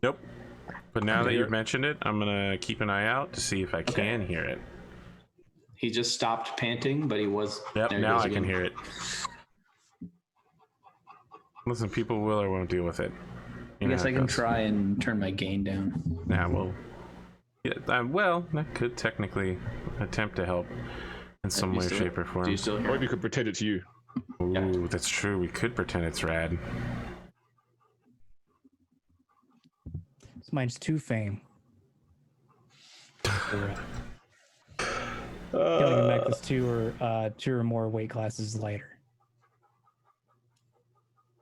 Nope. But now that you've mentioned it, I'm gonna keep an eye out to see if I can hear it. He just stopped panting, but he was. Yep, now I can hear it. Listen, people will or won't deal with it. I guess I can try and turn my gain down. Yeah, well, well, that could technically attempt to help in some way, shape, or form. Do you still hear? Or we could pretend it's you. Ooh, that's true. We could pretend it's rad. So mine's 2 fame. Killing back this 2 or more weight classes lighter.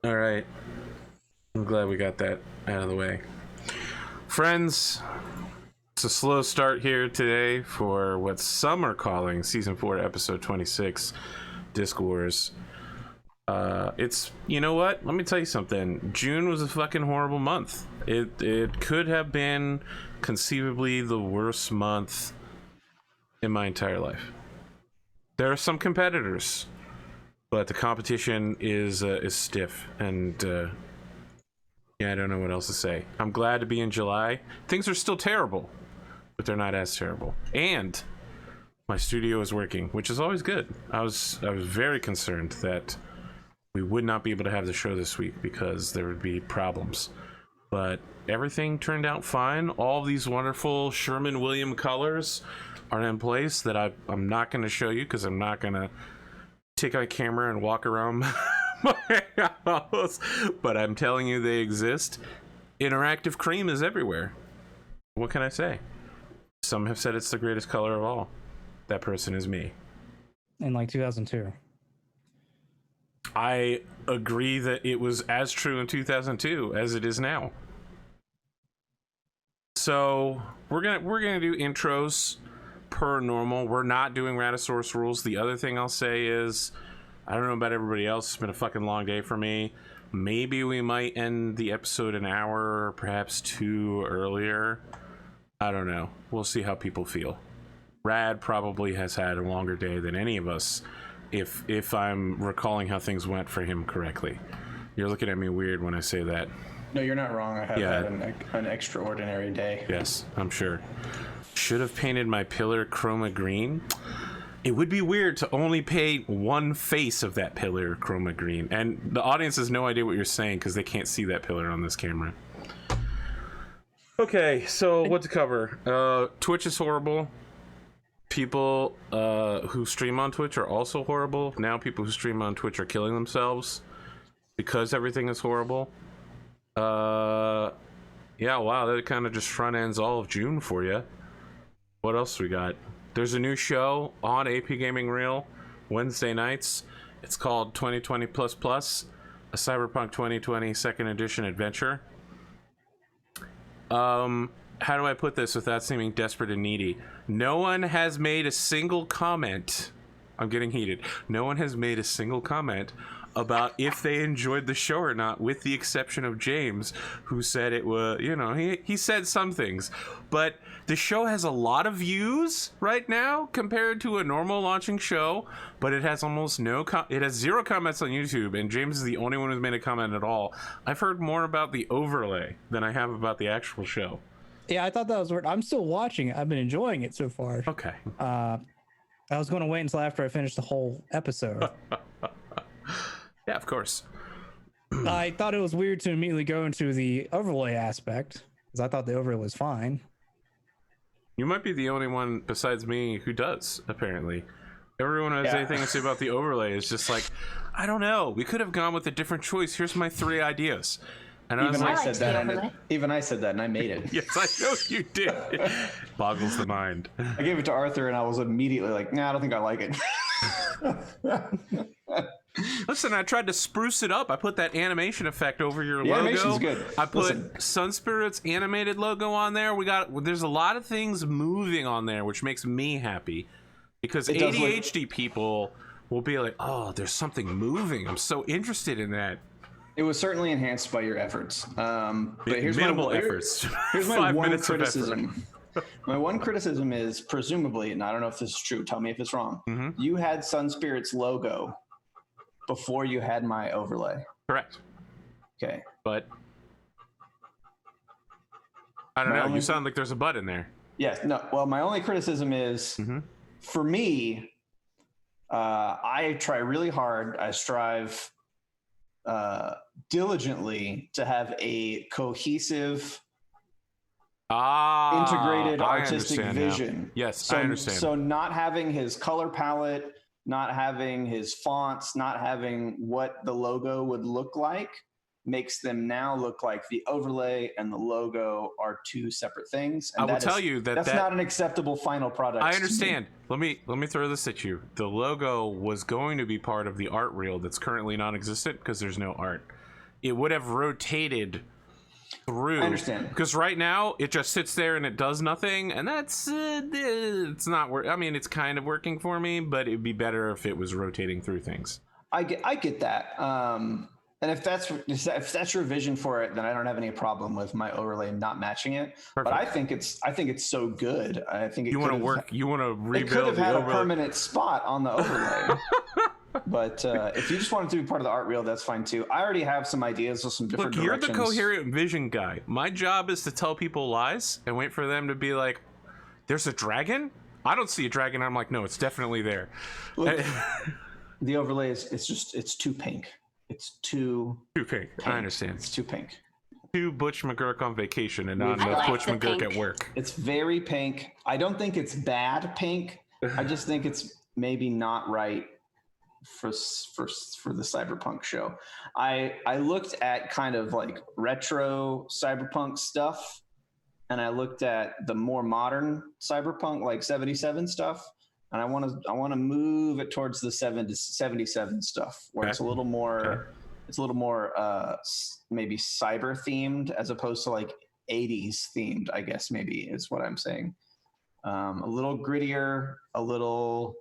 All right. I'm glad we got that out of the way. Friends, it's a slow start here today for what some are calling Season 4, Episode 26, Disc Wars. It's, you know what? Let me tell you something. June was a fucking horrible month. It could have been conceivably the worst month in my entire life. There are some competitors, but the competition is stiff, and yeah, I don't know what else to say. I'm glad to be in July. Things are still terrible, but they're not as terrible. And my studio is working, which is always good. I was very concerned that we would not be able to have the show this week because there would be problems. But everything turned out fine. All of these wonderful Sherman-Williams colors are in place that I'm not going to show you because I'm not going to take my camera and walk around my house. But I'm telling you they exist. Interactive cream is everywhere. What can I say? Some have said it's the greatest color of all. That person is me. In like 2002. I agree that it was as true in 2002 as it is now. So we're gonna do intros per normal. We're not doing Raddosaurus rules. The other thing I'll say is, I don't know about everybody else. It's been a fucking long day for me. Maybe we might end the episode an hour or perhaps 2 earlier. I don't know. We'll see how people feel. Rad probably has had a longer day than any of us, if I'm recalling how things went for him correctly. You're looking at me weird when I say that. No, you're not wrong. I have had an extraordinary day. Yes, I'm sure. Should have painted my pillar chroma green. It would be weird to only paint one face of that pillar chroma green. And the audience has no idea what you're saying because they can't see that pillar on this camera. Okay, so what to cover? Twitch is horrible. People who stream on Twitch are also horrible. Now people who stream on Twitch are killing themselves because everything is horrible. Yeah, wow, that kind of just front ends all of June for you. What else we got? There's a new show on APGamingREAL Wednesday nights. It's called 2020++, a Cyberpunk 2020 second edition adventure. How do I put this without seeming desperate and needy? No one has made a single comment. I'm getting heated. No one has made a single comment about if they enjoyed the show or not, with the exception of James, who said it was, you know, he said some things. But the show has a lot of views right now compared to a normal launching show, but it has almost it has 0 comments on YouTube, and James is the only one who's made a comment at all. I've heard more about the overlay than I have about the actual show. Yeah, I thought that was weird. I'm still watching it. I've been enjoying it so far. Okay. I was going to wait until after I finished the whole episode. Yeah, of course. I thought it was weird to immediately go into the overlay aspect, because I thought the overlay was fine. You might be the only one besides me who does, apparently. Everyone who has anything to say about the overlay is just like, I don't know. We could have gone with a different choice. Here's my 3 ideas. And even I said that, and I made it. Yes, I know you did. Boggles the mind. I gave it to Arthur, and I was immediately like, nah, I don't think I like it. Listen, I tried to spruce it up. I put that animation effect over your logo. Animation's good. I put Sunspirit's animated logo on there. There's a lot of things moving on there, which makes me happy. Because ADHD people will be like, oh, there's something moving. I'm so interested in that. It was certainly enhanced by your efforts. But here's minimal efforts. Here's my one criticism. My one criticism is, presumably, and I don't know if this is true, tell me if it's wrong, you had Sunspirit's logo before you had my overlay. Correct. Okay. But I don't know. You sound like there's a but in there. Yes. No. Well, my only criticism is, for me, I try really hard. I strive diligently to have a cohesive, integrated artistic vision. Now. Yes, so, I understand. So not having his color palette, not having his fonts, not having what the logo would look like makes them now look like the overlay and the logo are two separate things. And I will tell you that's not an acceptable final product. I understand. Let me throw this at you. The logo was going to be part of the art reel that's currently non-existent because there's no art. It would have rotated through. I understand. Because right now it just sits there and it does nothing, and that's it's not work. I mean, it's kind of working for me, but it'd be better if it was rotating through things. I get that. And if that's your vision for it, then I don't have any problem with my overlay not matching it. Perfect. But I think it's so good. I think you want to work. You want to rebuild. It could have had a permanent spot on the overlay. But if you just want it to be part of the art reel, that's fine too. I already have some ideas with some different Look, directions. You're the coherent vision guy. My job is to tell people lies and wait for them to be like, "There's a dragon." I don't see a dragon. I'm like, "No, it's definitely there." Look, the overlay it's too pink. It's too pink. I understand. It's too pink. Too Butch McGurk on vacation and not enough Butch McGurk at work. It's very pink. I don't think it's bad pink. I just think it's maybe not right for the cyberpunk show. I looked at kind of like retro cyberpunk stuff, and I looked at the more modern cyberpunk, like 77 stuff. And I want to move it towards the 77 stuff, where it's a little more, maybe cyber themed as opposed to like 80s themed. I guess maybe is what I'm saying. A little grittier, a little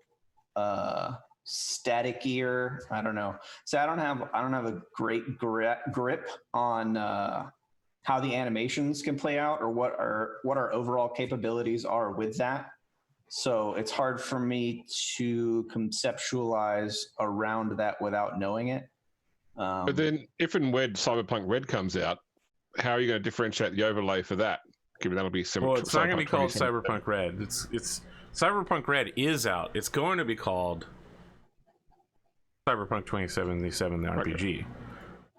staticier. I don't know. So I don't have a great grip on how the animations can play out or what our overall capabilities are with that. So it's hard for me to conceptualize around that without knowing it. But then if and when Cyberpunk Red comes out, how are you going to differentiate the overlay for that? Given that'll be similar. Well, it's not going to be called Cyberpunk Red. It's Cyberpunk Red is out. It's going to be called Cyberpunk 2077, the RPG. Okay.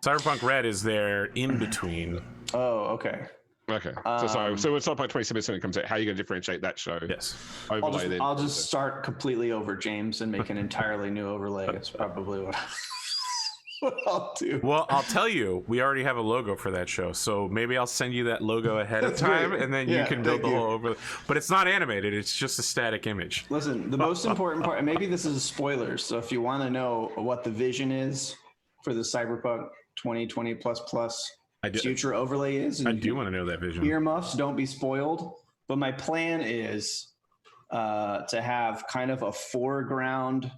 Cyberpunk Red is there in between. Oh, okay. Okay. So when Cyberpunk 2077 comes out, how are you going to differentiate that show? Yes. Overlay I'll just start completely over James and make an entirely new overlay. That's probably what I'll do. Well, I'll tell you, we already have a logo for that show, so maybe I'll send you that logo ahead of time, and then you can build the whole overlay. But it's not animated; it's just a static image. Listen, the most important part, and maybe this is spoilers. So if you want to know what the vision is for the Cyberpunk 2020 plus future overlay is, I do want to know that vision. Earmuffs, don't be spoiled. But my plan is to have kind of a foreground.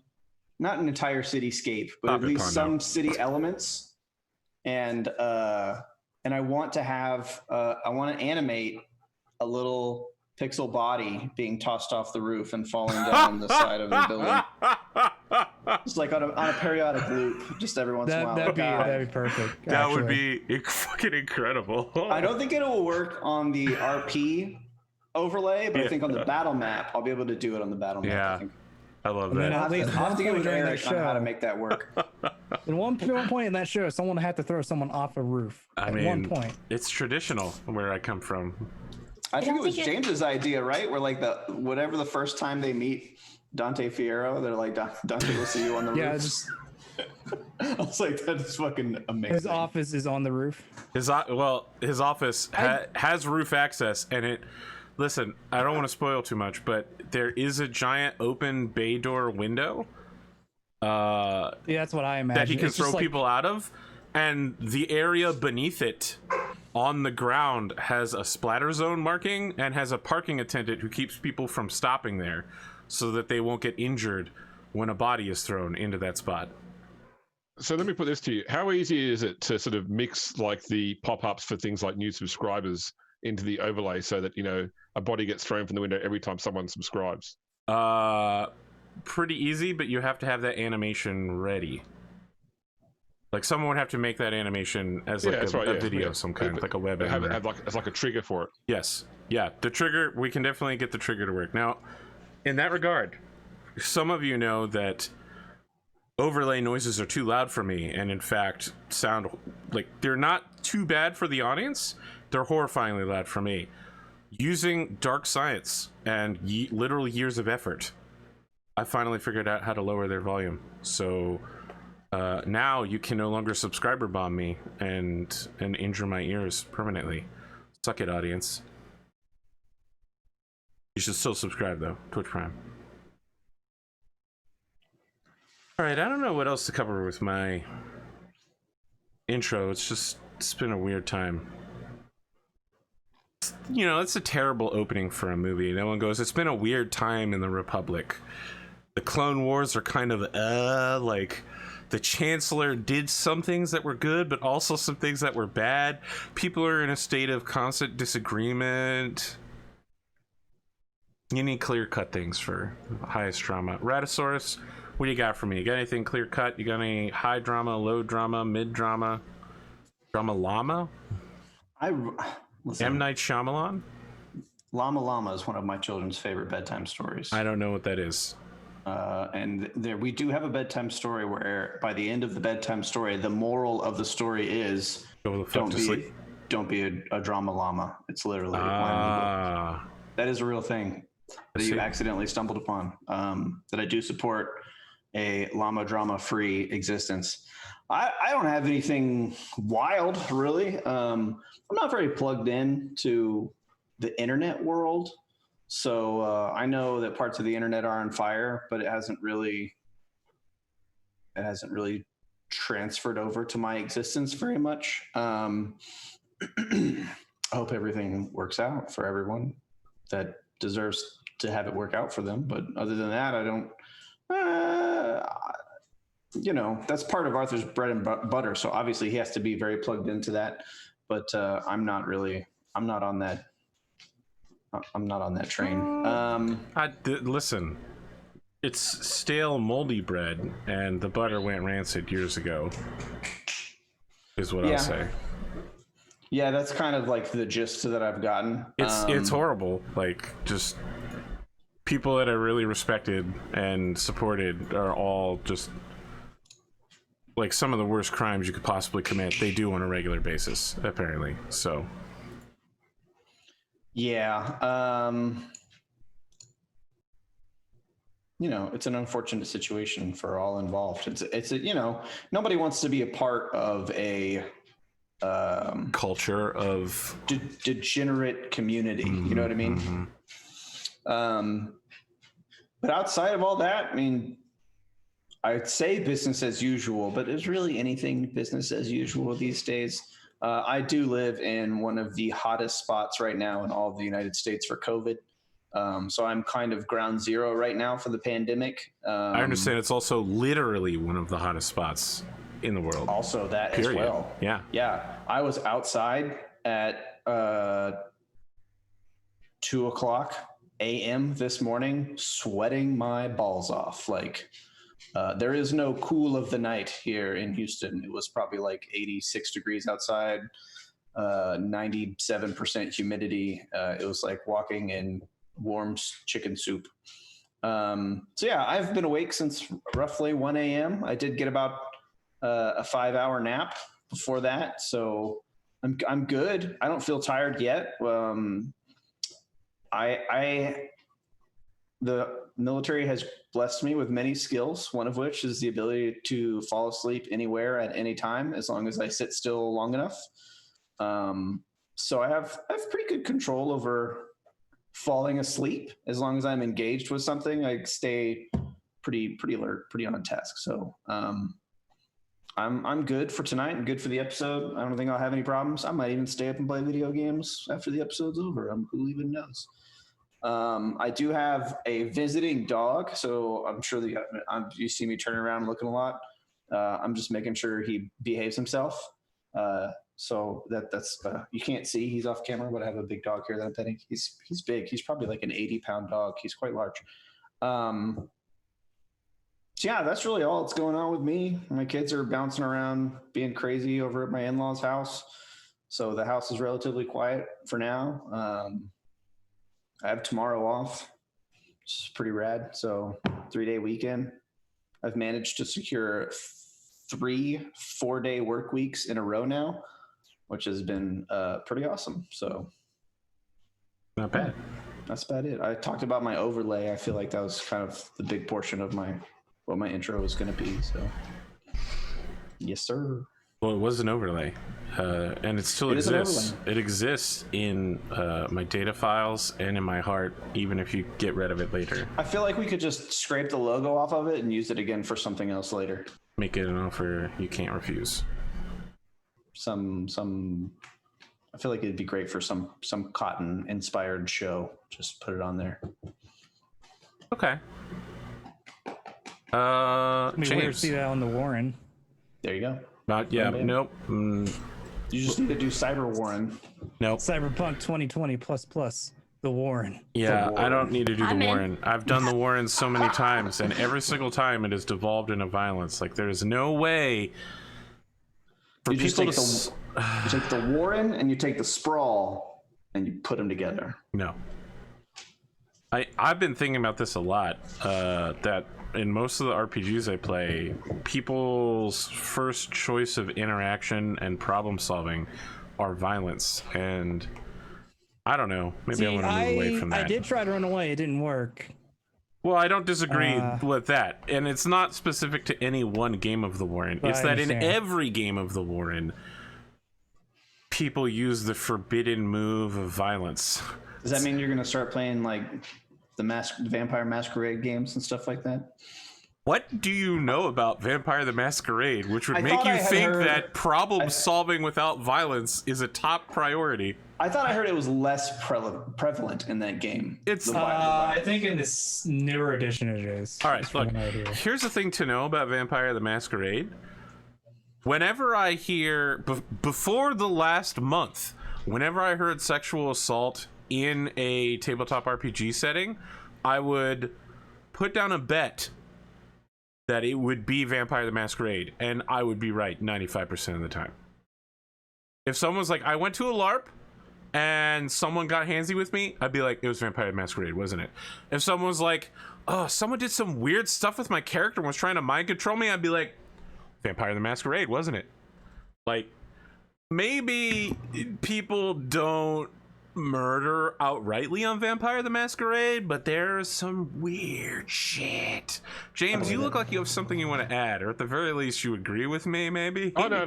Not an entire cityscape, but at least some city elements, and I want to have I want to animate a little pixel body being tossed off the roof and falling down the side of the building, just like on a periodic loop, just every once in a while. That'd be perfect. That would be fucking incredible. I don't think it will work on the RP overlay, but I think on the battle map, I'll be able to do it on the battle map. Yeah. I think. I love that. I'll have to get with Eric on how to make that work. At one point in that show, someone had to throw someone off a roof. At one point. It's traditional where I come from. I think it was James's idea, right? Where like whatever the first time they meet Dante Fierro, they're like, Dante will see you on the roof. I was like, that's fucking amazing. His office is on the roof. His office has roof access, and it. Listen, I don't want to spoil too much, but there is a giant open bay door window. Yeah, that's what I imagine. That he can throw people out of, and the area beneath it, on the ground, has a splatter zone marking and has a parking attendant who keeps people from stopping there, so that they won't get injured when a body is thrown into that spot. So let me put this to you: how easy is it to sort of mix like the pop-ups for things like new subscribers into the overlay, so that a body gets thrown from the window every time someone subscribes? Pretty easy, but you have to have that animation ready. Like someone would have to make that animation as like a video of some kind, like a web animation. Have like a trigger for it. Yes. Yeah. The trigger, we can definitely get the trigger to work. Now, in that regard, some of you know that overlay noises are too loud for me, and in fact sound like they're not too bad for the audience. They're horrifyingly loud for me. Using dark science and literal years of effort, I finally figured out how to lower their volume. So now you can no longer subscriber bomb me and injure my ears permanently. Suck it, audience. You should still subscribe though, Twitch Prime. All right, I don't know what else to cover with my intro. It's been a weird time. You know, it's a terrible opening for a movie. No one goes, it's been a weird time in the Republic. The Clone Wars are kind of, like, the Chancellor did some things that were good, but also some things that were bad. People are in a state of constant disagreement. You need clear-cut things for highest drama. Raddosaurus, what do you got for me? You got anything clear-cut? You got any high drama, low drama, mid drama, drama llama? Listen, M. Night Shyamalan? Llama Llama is one of my children's favorite bedtime stories. I don't know what that is. And we do have a bedtime story where by the end of the bedtime story, the moral of the story is don't be a drama llama. It's literally that is a real thing that you accidentally stumbled upon. That I do support a llama drama free existence. I don't have anything wild really. I'm not very plugged in to the internet world. So I know that parts of the internet are on fire, but it hasn't really transferred over to my existence very much. I hope everything works out for everyone that deserves to have it work out for them. But other than that, I don't, that's part of Arthur's bread and butter. So obviously he has to be very plugged into that, but I'm not on that. I'm not on that train. Listen, it's stale, moldy bread, and the butter went rancid years ago, is what I'll say. Yeah, that's kind of like the gist that I've gotten. It's horrible. Like, just people that I really respected and supported are all just like some of the worst crimes you could possibly commit. They do on a regular basis, apparently. So. Yeah. It's an unfortunate situation for all involved. It's nobody wants to be a part of a culture of degenerate community. You know what I mean? But outside of all that, I mean, I'd say business as usual, but is really anything business as usual these days? I do live in one of the hottest spots right now in all of the United States for COVID. So I'm kind of ground zero right now for the pandemic. I understand it's also literally one of the hottest spots in the world. Also that as well. Yeah. Yeah. I was outside at 2:00 a.m. this morning, sweating my balls off. Like, there is no cool of the night here in Houston. It was probably like 86 degrees outside, 97% humidity. It was like walking in warm chicken soup. So yeah, I've been awake since roughly 1 a.m. I did get about a 5-hour nap before that. So I'm good. I don't feel tired yet. The military has blessed me with many skills, one of which is the ability to fall asleep anywhere at any time, as long as I sit still long enough. So I have pretty good control over falling asleep. As long as I'm engaged with something, I stay pretty alert, pretty on task. So I'm good for tonight and good for the episode. I don't think I'll have any problems. I might even stay up and play video games after the episode's over. Who even knows? I do have a visiting dog, so I'm sure that you see me turning around looking a lot. I'm just making sure he behaves himself. So that's you can't see, he's off camera, but I have a big dog here that I'm petting. He's big. He's probably like an 80-pound dog. He's quite large. So yeah, that's really all that's going on with me. My kids are bouncing around, being crazy over at my in-laws' house. So the house is relatively quiet for now. I have tomorrow off. It's pretty rad. So 3-day weekend. I've managed to secure 3 4-day work weeks in a row now, which has been pretty awesome. So Not bad. that's about it. I talked about my overlay. I feel like that was kind of the big portion of what my intro was going to be. So yes, sir. Well, it was an overlay, and it still exists. It exists in my data files and in my heart, even if you get rid of it later. I feel like we could just scrape the logo off of it and use it again for something else later. Make it an offer you can't refuse. I feel like it'd be great for some cotton inspired show. Just put it on there. Okay. We James. see that on the Warren. There you go. Not yeah. Nope. You just need to do Cyber Warren. Nope. Cyberpunk 2020 plus the Warren. Yeah, I don't need to do the I'm in. Warren. I've done the Warren so many times, and every single time it has devolved into violence. Like there is no way for You just people take to. you take the Warren and you take the Sprawl and you put them together. No. I've been thinking about this a lot. That in most of the RPGs I play, people's first choice of interaction and problem solving are violence, and I don't know. Maybe I want to move away from that. I did try to run away. It didn't work. Well, I don't disagree with that, and it's not specific to any one game of the Warren. It's that in every game of the Warren, people use the forbidden move of violence. Does that mean you're going to start playing like the Vampire Masquerade games and stuff like that? What do you know about Vampire the Masquerade, which would I make thought you I had think heard- that problem solving without violence is a top priority? I thought I heard it was less prevalent in that game. It's I think in this newer edition it is. all right. Just Look, from what I hear. here's the thing to know about Vampire the Masquerade. Whenever I hear before the last month, whenever I heard sexual assault in a tabletop RPG setting, I would put down a bet that it would be Vampire the Masquerade, and I would be right 95% of the time. If someone was like, I went to a LARP and someone got handsy with me, I'd be like, it was Vampire the Masquerade, wasn't it? If someone was like, oh, someone did some weird stuff with my character and was trying to mind control me, I'd be like, Vampire the Masquerade, wasn't it? Like, maybe people don't murder outrightly on Vampire the Masquerade, but there's some weird shit. James, you look like you have something you want to add, or at the very least you agree with me, maybe? Oh, no.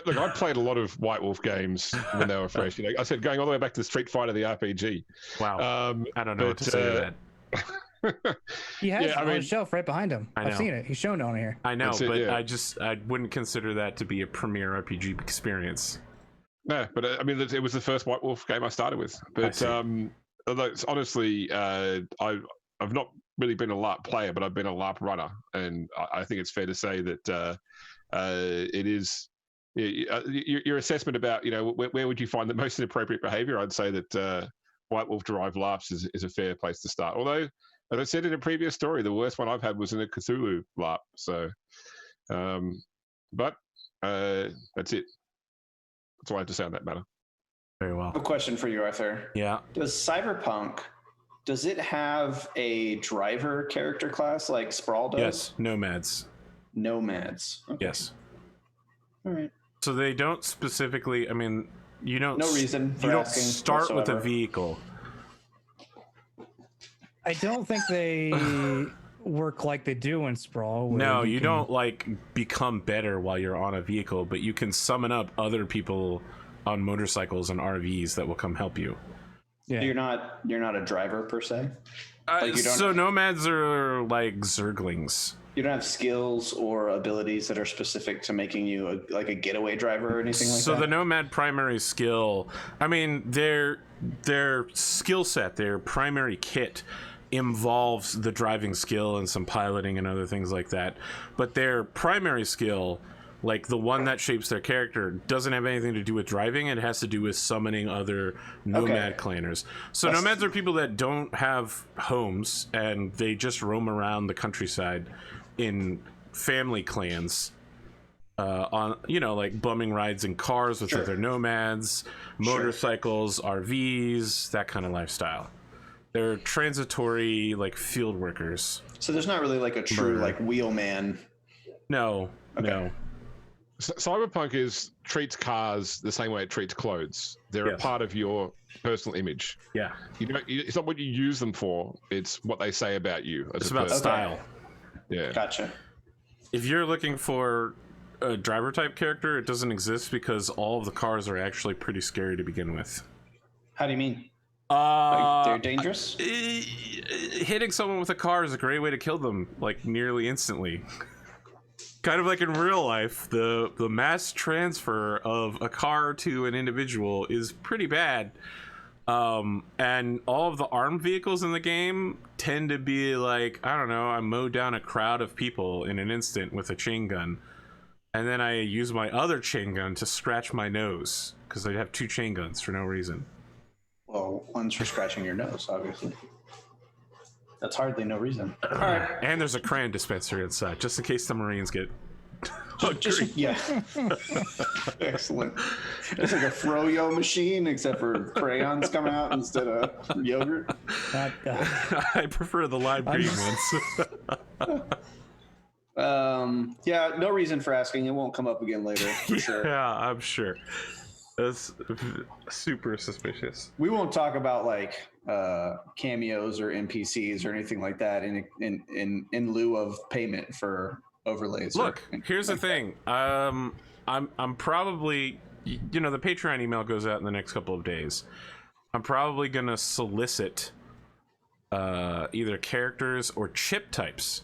Look, I played a lot of White Wolf games when they were fresh. You know, I said going all the way back to Street Fighter, the RPG. Wow. I don't know what to say to that. He has Yeah, it I on mean- the shelf right behind him. I know. I've seen it. He's shown it on here. I know, That's it, but yeah. I wouldn't consider that to be a premier RPG experience. No, but I mean, it was the first White Wolf game I started with. But although it's honestly, I've not really been a LARP player, but I've been a LARP runner, and I think it's fair to say that it is your assessment about, you know, where would you find the most inappropriate behavior. I'd say that White Wolf derived LARPs is a fair place to start. Although, as I said in a previous story, the worst one I've had was in a Cthulhu LARP. So, but that's it. That's all I have to say on that matter. Very well. A question for you, Arthur. Yeah. Does Cyberpunk, does it have a driver character class like Sprawl does? Yes. Nomads. Nomads. Okay. Yes. All right. So they don't specifically. I mean, you don't. No reason for You don't asking start with a whatsoever. vehicle. I don't think they work like they do in Sprawl. where No, you can- don't like become better while you're on a vehicle, but you can summon up other people on motorcycles and RVs that will come help you. Yeah. You're not a driver per se. Like you don't- So nomads are like zerglings. You don't have skills or abilities that are specific to making you like a getaway driver or anything like So that. the nomad primary skill, I mean, their skill set, their primary kit involves the driving skill and some piloting and other things like that. But their primary skill, like the one that shapes their character, doesn't have anything to do with driving. It has to do with summoning other nomad clanners. So nomads are people that don't have homes and they just roam around the countryside in family clans. On like bumming rides in cars with other nomads, motorcycles, RVs, that kind of lifestyle. They're transitory like field workers. So there's not really like a true like wheelman. No. Cyberpunk treats cars the same way it treats clothes. They're a part of your personal image. Yeah. It's not what you use them for. It's what they say about you. It's about style. Yeah. Gotcha. If you're looking for a driver type character, it doesn't exist because all of the cars are actually pretty scary to begin with. How do you mean? Like they're dangerous? Hitting someone with a car is a great way to kill them, like nearly instantly. Kind of like in real life, the mass transfer of a car to an individual is pretty bad. And all of the armed vehicles in the game tend to be like, I don't know, I mow down a crowd of people in an instant with a chain gun. And then I use my other chain gun to scratch my nose, because I have 2 chain guns for no reason. Well, one's for scratching your nose, obviously. That's hardly no reason. All right. And there's a crayon dispenser inside, just in case the Marines get... Yeah. Excellent. It's like a froyo machine, except for crayons come out instead of yogurt. I prefer the lime green ones. Yeah, no reason for asking. It won't come up again later, for sure. Yeah, I'm sure. That's super suspicious. We won't talk about like cameos or NPCs or anything like that in lieu of payment for overlays. Look, here's the thing. I'm probably, the Patreon email goes out in the next couple of days. I'm probably gonna solicit either characters or chip types.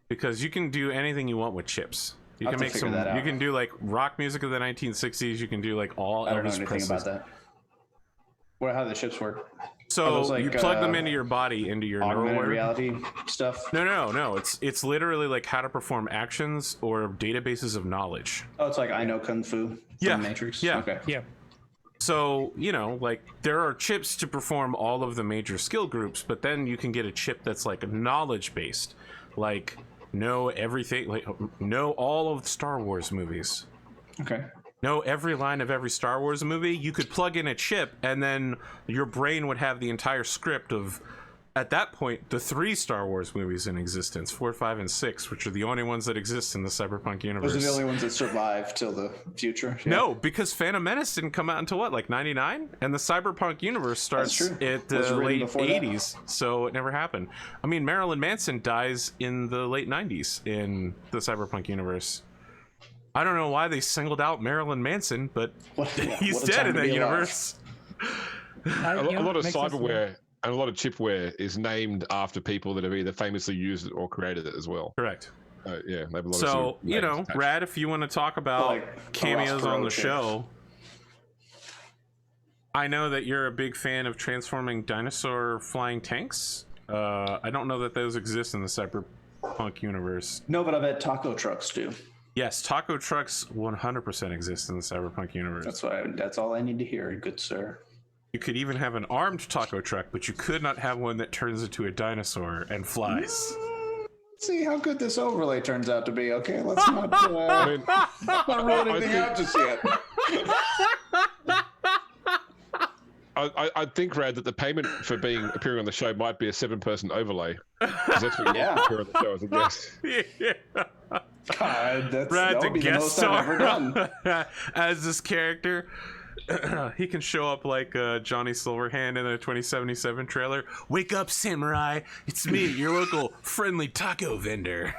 Because you can do anything you want with chips. You can make some. You can do like rock music of the 1960s. You can do like all. I don't know anything about that. How do the chips work? So you plug them into your body, into your neural reality stuff. No. It's literally like how to perform actions or databases of knowledge. Oh, it's like I know Kung Fu. From Matrix. Yeah. Okay. Yeah. So like there are chips to perform all of the major skill groups, but then you can get a chip that's like knowledge based, like. Know everything, like know all of the Star Wars movies. Okay. Know every line of every Star Wars movie. You could plug in a chip, and then your brain would have the entire script of, at that point, the 3 Star Wars movies in existence, 4, 5, and 6, which are the only ones that exist in the Cyberpunk universe. Those are the only ones that survive till the future. Yeah. No, because Phantom Menace didn't come out until what, like 99? And the Cyberpunk universe starts at the late 80s, so it never happened. I mean, Marilyn Manson dies in the late 90s in the Cyberpunk universe. I don't know why they singled out Marilyn Manson, but he's dead in that universe. A lot of cyberware and a lot of chipware is named after people that have either famously used it or created it as well. Correct. Yeah, they have a lot so of Rad, if you want to talk about cameos on the show, I know that you're a big fan of transforming dinosaur flying tanks. I don't know that those exist in the Cyberpunk universe. No, but I bet taco trucks do. Yes, taco trucks 100% exist in the Cyberpunk universe. That's all I need to hear, good sir. You could even have an armed taco truck, but you could not have one that turns into a dinosaur and flies. See how good this overlay turns out to be. Okay, let's not rule anything out just yet. I think, Rad, that the payment for appearing on the show might be a 7-person overlay. That's what you appear on the show as a guest. Yeah. God, Rad to guest star as this character. He can show up like Johnny Silverhand in the 2077 trailer. Wake up, samurai! It's me, your local friendly taco vendor.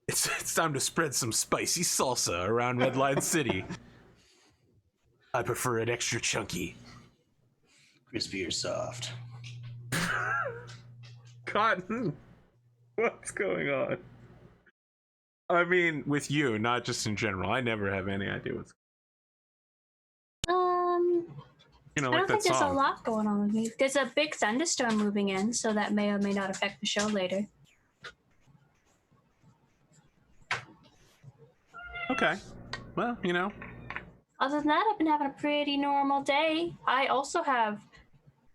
It's time to spread some spicy salsa around Red Line City. I prefer it extra chunky. Crispy or soft. Cotton, what's going on? I mean, with you, not just in general. I never have any idea what's. I don't think there's a lot going on with me. There's a big thunderstorm moving in, so that may or may not affect the show later. Okay. Well, Other than that, I've been having a pretty normal day. I also have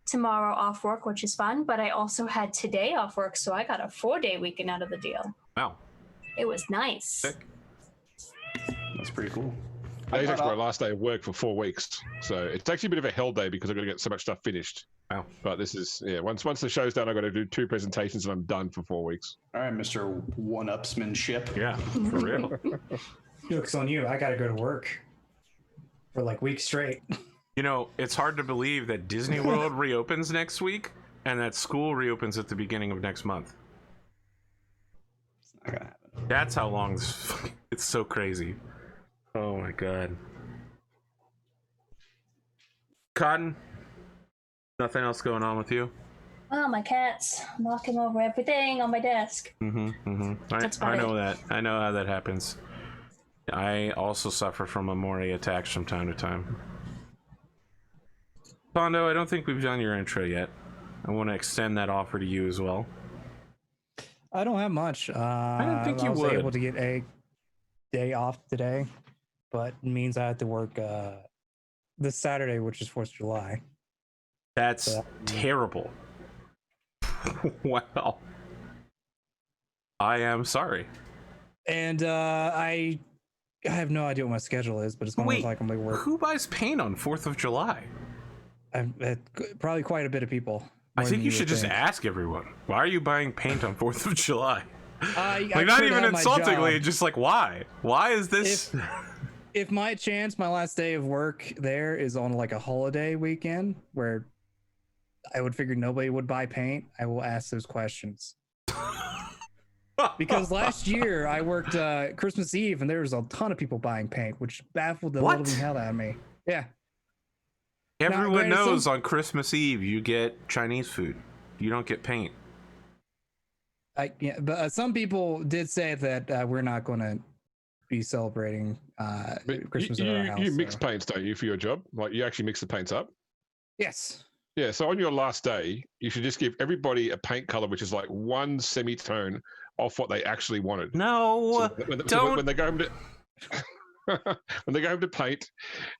tomorrow off work, which is fun, but I also had today off work, so I got a 4-day weekend out of the deal. Wow. It was nice. Sick. That's pretty cool. Today's actually my last day of work for 4 weeks, so it's actually a bit of a hell day because I've got to get so much stuff finished. Wow. But this is once the show's done, I've got to do 2 presentations and I'm done for 4 weeks. All right, Mr. One-upsmanship. Yeah, for real. Joke's on you. I got to go to work for like weeks straight. You know, it's hard to believe that Disney World reopens next week and that school reopens at the beginning of next month. It's not gonna happen. That's how long this. It's so crazy. Oh my god. Cotton, nothing else going on with you? Oh, my cat's knocking over everything on my desk. I know that. I know how that happens. I also suffer from Amori attacks from time to time. Pondo, I don't think we've done your intro yet. I want to extend that offer to you as well. I don't have much. I didn't think you I was would. able to get a day off today, but it means I have to work this Saturday, which is 4th of July. That's terrible. Wow. I am sorry. And I have no idea what my schedule is, but it's going to look like I'm going to work. Who buys paint on 4th of July? Probably quite a bit of people. I think you should just ask everyone. Why are you buying paint on 4th of July? I not quit even at my insultingly, job. just like, why? Why is this? If my last day of work there is on like a holiday weekend where I would figure nobody would buy paint, I will ask those questions. Because last year I worked Christmas Eve and there was a ton of people buying paint, which baffled the living hell out of me. Yeah. Everyone knows on Christmas Eve you get Chinese food. You don't get paint. But some people did say that we're not going to be celebrating Christmas at our house. You mix paints, don't you, for your job? Like you actually mix the paints up? Yes. Yeah, so on your last day, you should just give everybody a paint color which is like one semitone off what they actually wanted. No, when they go home to when they go home to paint,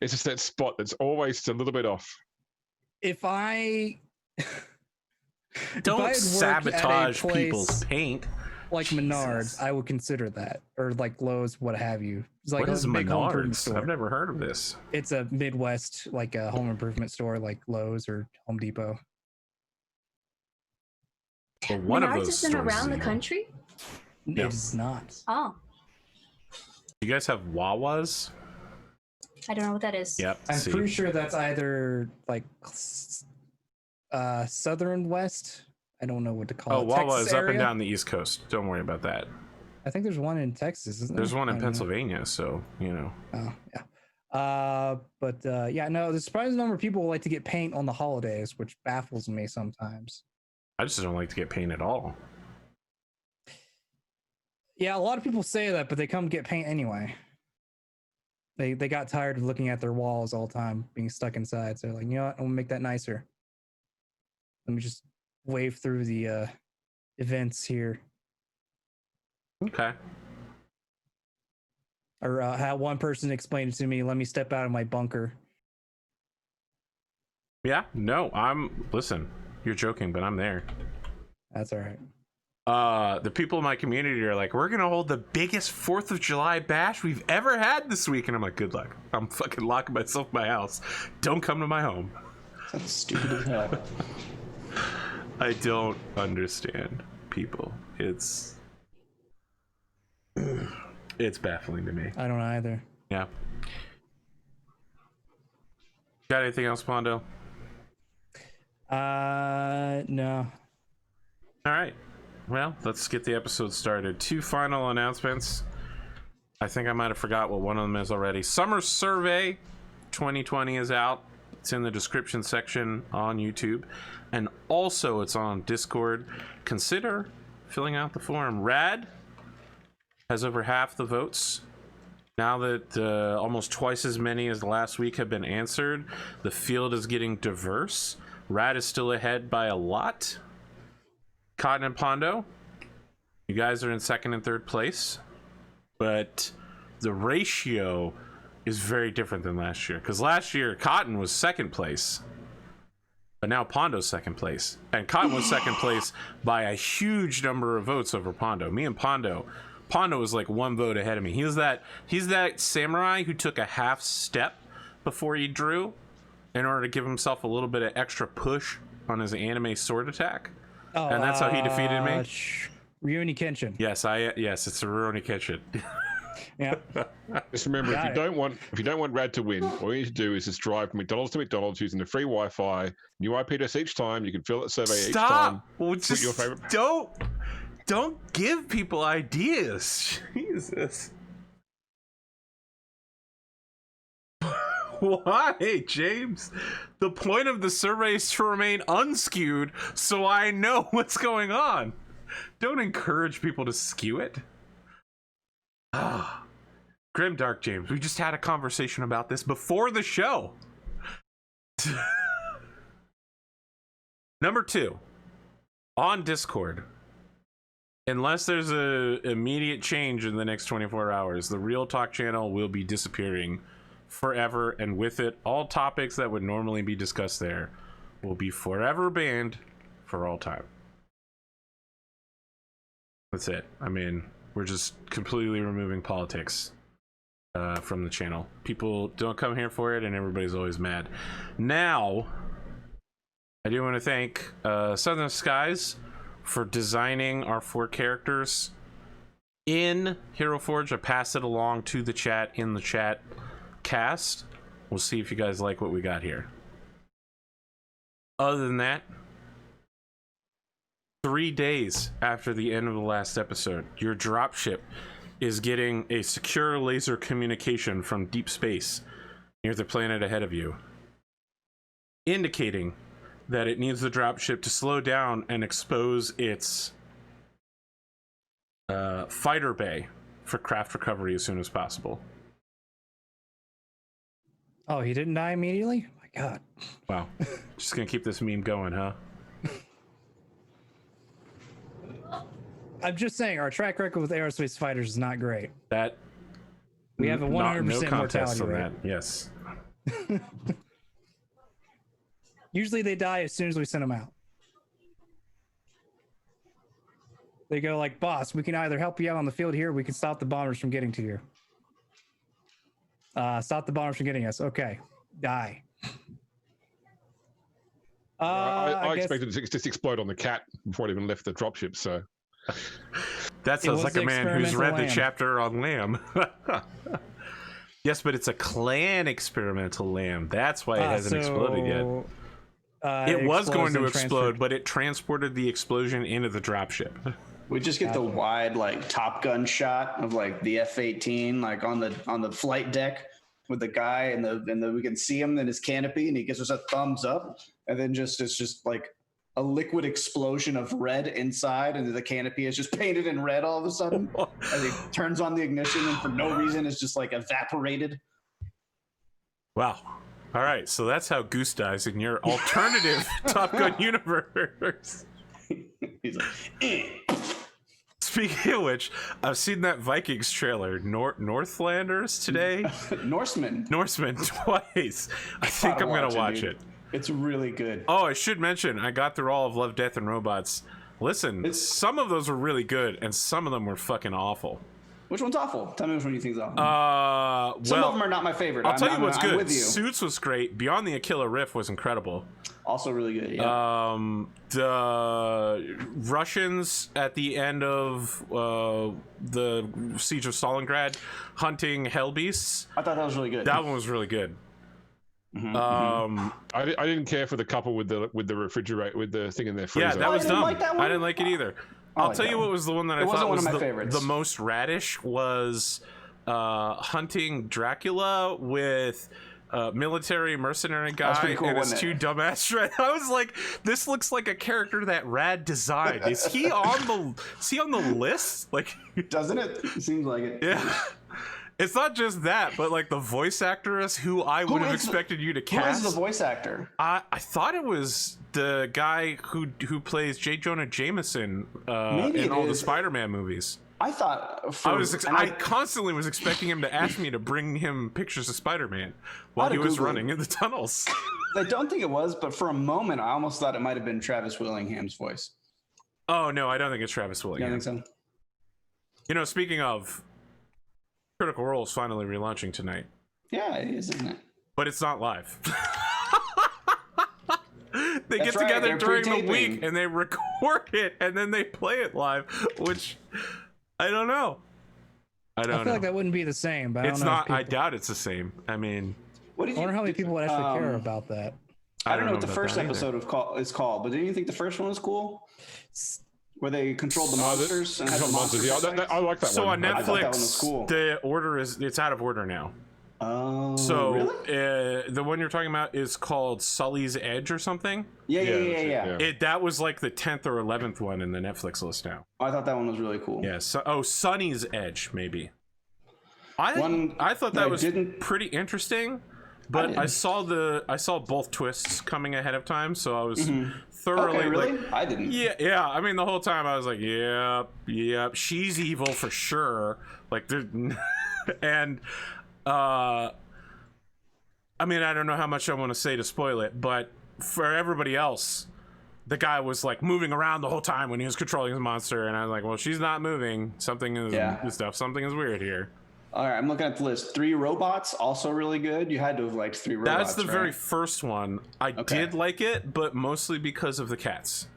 it's just that spot that's always just a little bit off. If I don't sabotage people's paint, like Menards, I would consider that, or like Lowe's, what have you. It's like what is a big home improvement Menards? store. I've never heard of this. It's a Midwest, like a home improvement store, like Lowe's or Home Depot. Well, one of Menards those isn't stores around is the country? No. It is not. Oh, You guys have Wawas? I don't know what that is. Yep. I'm pretty sure that's either like southern west. I don't know what to call it. Wawa Texas is up and area? down the East Coast. Don't worry about that. I think there's one in Texas, isn't there? There's one I in don't know. Pennsylvania, so you know. Oh, yeah. Yeah, no, the surprising number of people like to get paint on the holidays, which baffles me sometimes. I just don't like to get paint at all. Yeah, a lot of people say that, but they come get paint anyway. They got tired of looking at their walls all the time, being stuck inside. So they're like, you know what? I'm gonna make that nicer. Let me just wave through the events here. Okay. Or how one person explained it to me, let me step out of my bunker. Yeah, no, listen, you're joking, but I'm there. That's all right. The people in my community are like, we're gonna hold the biggest 4th of July bash we've ever had this week, and I'm like, good luck. I'm fucking locking myself in my house. Don't come to my home. That's stupid as hell. I don't understand people. It's baffling to me. I don't either. Yeah. Got anything else, Pondo? No. All right. Well, let's get the episode started. 2 final announcements. I think I might have forgot what one of them is already. Summer Survey 2020 is out. It's in the description section on YouTube. And also it's on Discord. Consider filling out the form. Rad has over half the votes. Now that almost twice as many as last week have been answered, the field is getting diverse. Rad is still ahead by a lot. Cotton and Pondo, you guys are in 2nd and 3rd place, but the ratio is very different than last year, because last year Cotton was 2nd place, But now Pondo's second place, and Cotton was second place by a huge number of votes over Pondo. Me and Pondo was like 1 vote ahead of me. He's that samurai who took a half step before he drew in order to give himself a little bit of extra push on his anime sword attack. Oh, and that's how he defeated me. Rurouni Kenshin. Yes, it's a Rurouni Kenshin. Yeah. Just remember, if you don't want Rad to win, all you need to do is just drive from McDonald's to McDonald's using the free Wi-Fi, new IP address each time. You can fill out the survey each time. Well, just your favorite. Don't give people ideas. Jesus. Why, James? The point of the survey is to remain unskewed, so I know what's going on. Don't encourage people to skew it. GrimdarkJames, we just had a conversation about this before the show. Number 2, on Discord. Unless there's a immediate change in the next 24 hours, the Real Talk channel will be disappearing forever, and with it, all topics that would normally be discussed there will be forever banned for all time. That's it. I mean, we're just completely removing politics from the channel. People don't come here for it, and everybody's always mad. Now, I do want to thank Southern Skies for designing our 4 characters in Hero Forge. I passed it along to the chat in the chat cast. We'll see if you guys like what we got here. Other than that, 3 days after the end of the last episode, your dropship is getting a secure laser communication from deep space near the planet ahead of you, indicating that it needs the dropship to slow down and expose its fighter bay for craft recovery as soon as possible. Oh, he didn't die immediately? Oh my God. Wow. Just gonna keep this meme going, huh? I'm just saying, our track record with aerospace fighters is not great. That we have a 100% no contest mortality on rate. that. Yes. Usually they die as soon as we send them out. They go like, boss, we can either help you out on the field here, or we can stop the bombers from getting to you. Stop the bombers from getting us. Okay. Die. I expected it to just explode on the cat before it even left the dropship, so... That sounds like a man who's read the chapter on lamb. Yes, but it's a clan experimental lamb. That's why it hasn't exploded yet. It was going to explode, but it transported the explosion into the dropship. We just get the wide like Top Gun shot of like the F-18 like on the flight deck with the guy and the we can see him in his canopy and he gives us a thumbs up, and then it's just like a liquid explosion of red inside, and the canopy is just painted in red all of a sudden as he turns on the ignition, and for no reason it's just like evaporated. Wow. All right, so that's how Goose dies in your alternative Top Gun universe. He's like, eh. Speaking of which, I've seen that Vikings trailer, Northlanders today. Norseman twice. I think I'm gonna watch it. It's really good. Oh, I should mention, I got through all of Love, Death, and Robots. Listen, some of those were really good, and some of them were fucking awful. Which one's awful? Tell me which one you think is awful. Some of them are not my favorite. I'll tell you what's good. I'm with you. Suits was great. Beyond the Aquila Rift was incredible. Also really good, yeah. The Russians at the end of the Siege of Stalingrad hunting Hellbeasts. I thought that was really good. That one was really good. I didn't care for the couple with the refrigerator with the thing in their freezer. Yeah, that was dumb. Like that one. I didn't like it either. I'll tell you what was the one that I thought was the most radish was hunting Dracula with military mercenary guy cool, and his 2 dumbass friends. I was like, this looks like a character that Rad designed. Is he on the list? Like, doesn't it? It seems like it. Yeah. It's not just that, but like the voice actress who I would have expected you to cast. Who is the voice actor? I thought it was the guy who plays J. Jonah Jameson in all the Spider-Man movies. I thought I constantly was expecting him to ask me to bring him pictures of Spider-Man while he was running in the tunnels. I don't think it was, but for a moment, I almost thought it might have been Travis Willingham's voice. Oh no, I don't think it's Travis Willingham. You don't think so? You know, speaking of, Critical Role is finally relaunching tonight. Yeah, it is, isn't it? But it's not live. They That's get right, together they're during the pre-taping. week and they record it and then they play it live, which I don't know. I feel like that wouldn't be the same, but I It's don't know if not. I people- doubt it's the same. I mean, What did I wonder how many people would actually care um, about that. I don't know what the about first that either. episode is called, but didn't you think the first one was cool? Where they controlled the monsters and had the monsters. Yeah, I like that So one. on I thought that one was Netflix, cool. the order it's out of order now. Oh, So really? the one you're talking about is called Sully's Edge or something. Yeah. That was like the 10th or 11th one in the Netflix list now. I thought that one was really cool. Yeah. So, Sunny's Edge maybe. I thought that that I was didn't- pretty interesting, but I saw both twists coming ahead of time, so I was thoroughly Okay, really? like, I didn't. yeah. I mean, the whole time I was like, yep, she's evil for sure. Like, and I mean, I don't know how much I want to say to spoil it, but for everybody else, the guy was like moving around the whole time when he was controlling his monster, and I was like, well, she's not moving. Something is weird here. All right, I'm looking at the list. 3 robots, also really good. You had to have liked 3 robots. That's the right? very first one. I did like it, but mostly because of the cats.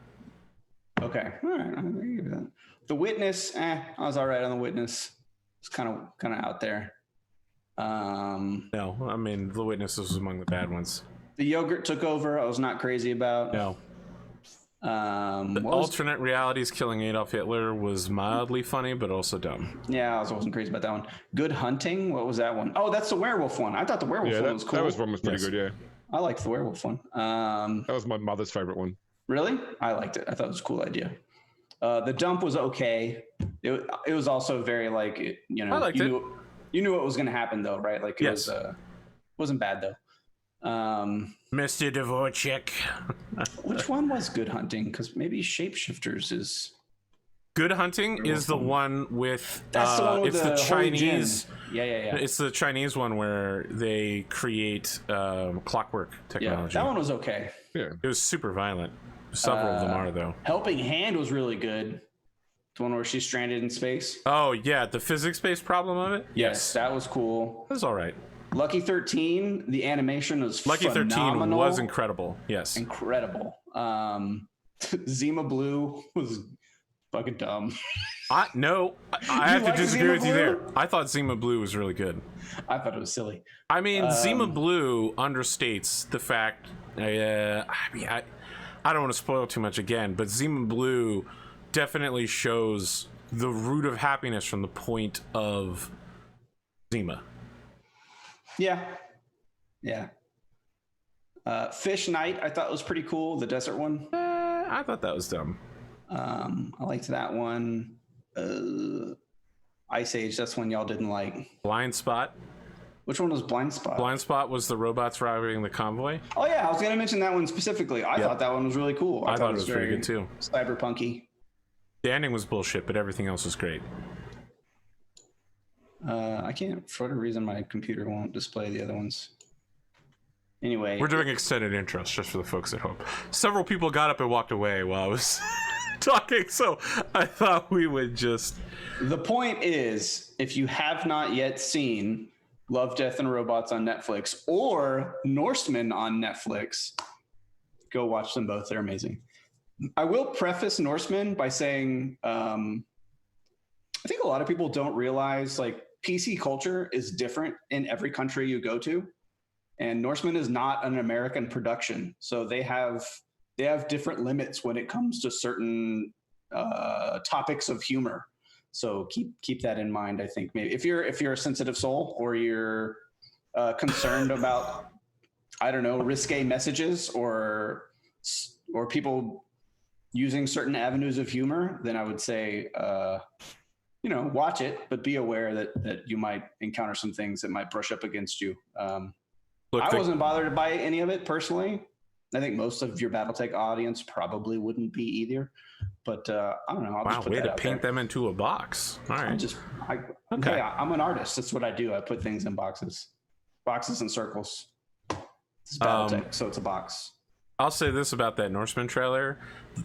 Okay. All right. I'll give you that. The Witness, I was all right on The Witness. It's kind of out there. No, I mean, The Witness was among the bad ones. The Yogurt Took Over. I was not crazy about. No. What was- Alternate Realities Killing Adolf Hitler was mildly funny, but also dumb. Yeah, I also wasn't crazy about that one. Good Hunting. What was that one? Oh, that's the werewolf one. I thought the werewolf Yeah, one was cool. that was pretty good. Yeah, I liked the werewolf one. that was my mother's favorite one. Really? I liked it. I thought it was a cool idea. The Dump was okay. It was also very like, I liked it. You knew what was going to happen though, right? Like it Yes. wasn't bad though. Mr. Dvorak. Which one was Good Hunting? Because maybe Shapeshifters is. Good Hunting is the one with. That's the one with it's the the Holy Chinese. Gin. Yeah. It's the Chinese one where they create clockwork Yeah, technology. that one was okay. It was super violent. Several of them are though. Helping Hand was really good. The one where she's stranded in space. Oh yeah, the physics-based problem of it. Yes, that was cool. It was all right. Lucky 13, the animation was Lucky 13 phenomenal. was incredible. Yes. Incredible. Zima Blue was fucking dumb. I have to like disagree Zima with you there. Blue? I thought Zima Blue was really good. I thought it was silly. I mean, Zima Blue understates the fact. I don't want to spoil too much again, but Zima Blue definitely shows the root of happiness from the point of Zima. Yeah. Fish Night, I thought was pretty cool. The desert one. I thought that was dumb. I liked that one. Ice Age, that's one y'all didn't like. Blind Spot. Which one was Blind Spot? Blind Spot was the robots robbing the convoy. Oh yeah, I was gonna mention that one specifically. I thought that one was really cool. I thought it was pretty good too. Cyberpunky. The ending was bullshit, but everything else was great. I can't, for whatever reason, my computer won't display the other ones. Anyway, We're doing extended intros just for the folks at home. Several people got up and walked away while I was talking, so I thought we would just. the point is, if you have not yet seen Love, Death, and Robots on Netflix or Norseman on Netflix, go watch them both. They're amazing. I will preface Norseman by saying, I think a lot of people don't realize like PC culture is different in every country you go to. And Norseman is not an American production. So they have different limits when it comes to certain topics of humor. So keep that in mind. I think maybe if you're a sensitive soul or you're concerned about, I don't know, risque messages or people using certain avenues of humor, then I would say, watch it, but be aware that you might encounter some things that might brush up against you. I wasn't bothered by any of it personally. I think most of your Battletech audience probably wouldn't be either. But I don't know. I'll just put Way that to out paint there. them into a box. All right. I'm an artist. That's what I do. I put things in boxes and circles. It's Battletech, so it's a box. I'll say this about that Norseman trailer.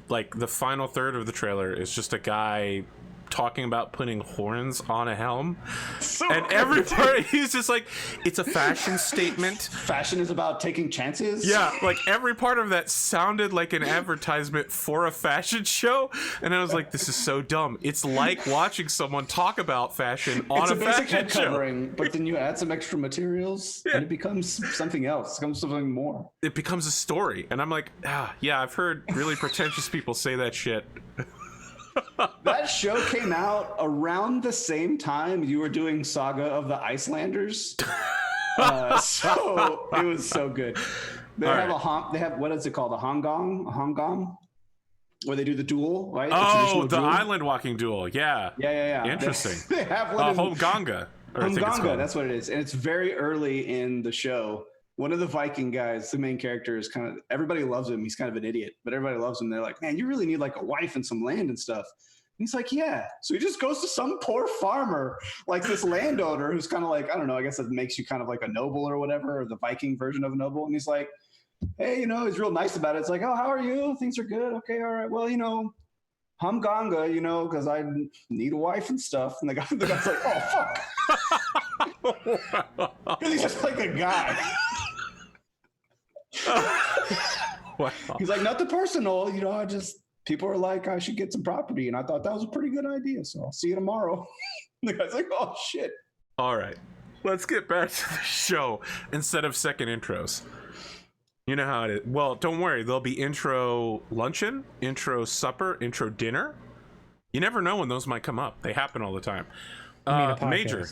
Like, the final third of the trailer is just a guy talking about putting horns on a helm. So and every part, he's just like, it's a fashion statement. Fashion is about taking chances. Yeah, like every part of that sounded like an advertisement for a fashion show. And I was like, this is so dumb. It's like watching someone talk about fashion on a basic fashion head show. covering, but then you add some extra materials and it becomes something else. It becomes something more. It becomes a story. And I'm like, yeah, I've heard really pretentious people say that shit. That show came out around the same time you were doing Saga of the Icelanders. So it was so good. They have what is it called? A Hongong? Where they do the duel, right? The duel. island walking duel. Yeah. Yeah. Interesting. They have one. Homgonga. Homgonga, that's what it is. And it's very early in the show. One of the Viking guys, the main character, is kind of, everybody loves him. He's kind of an idiot, but everybody loves him. They're like, man, you really need like a wife and some land and stuff. And he's like, yeah. So he just goes to some poor farmer, like this landowner who's kind of like, I don't know, I guess it makes you kind of like a noble or whatever, or the Viking version of a noble. And he's like, hey, he's real nice about it. It's like, oh, how are you? Things are good. Okay, all right. Well, Humganga, because I need a wife and stuff. And the guy's like, oh, fuck. Because he's just like a guy. Wow. He's like, nothing personal, people are like, I should get some property, and I thought that was a pretty good idea, so I'll see you tomorrow. The guy's like, oh shit. All right, let's get back to the show instead of second intros. You know how it is. Well, don't worry, there'll be intro luncheon, intro supper, intro dinner. You never know when those might come up. They happen all the time. Major.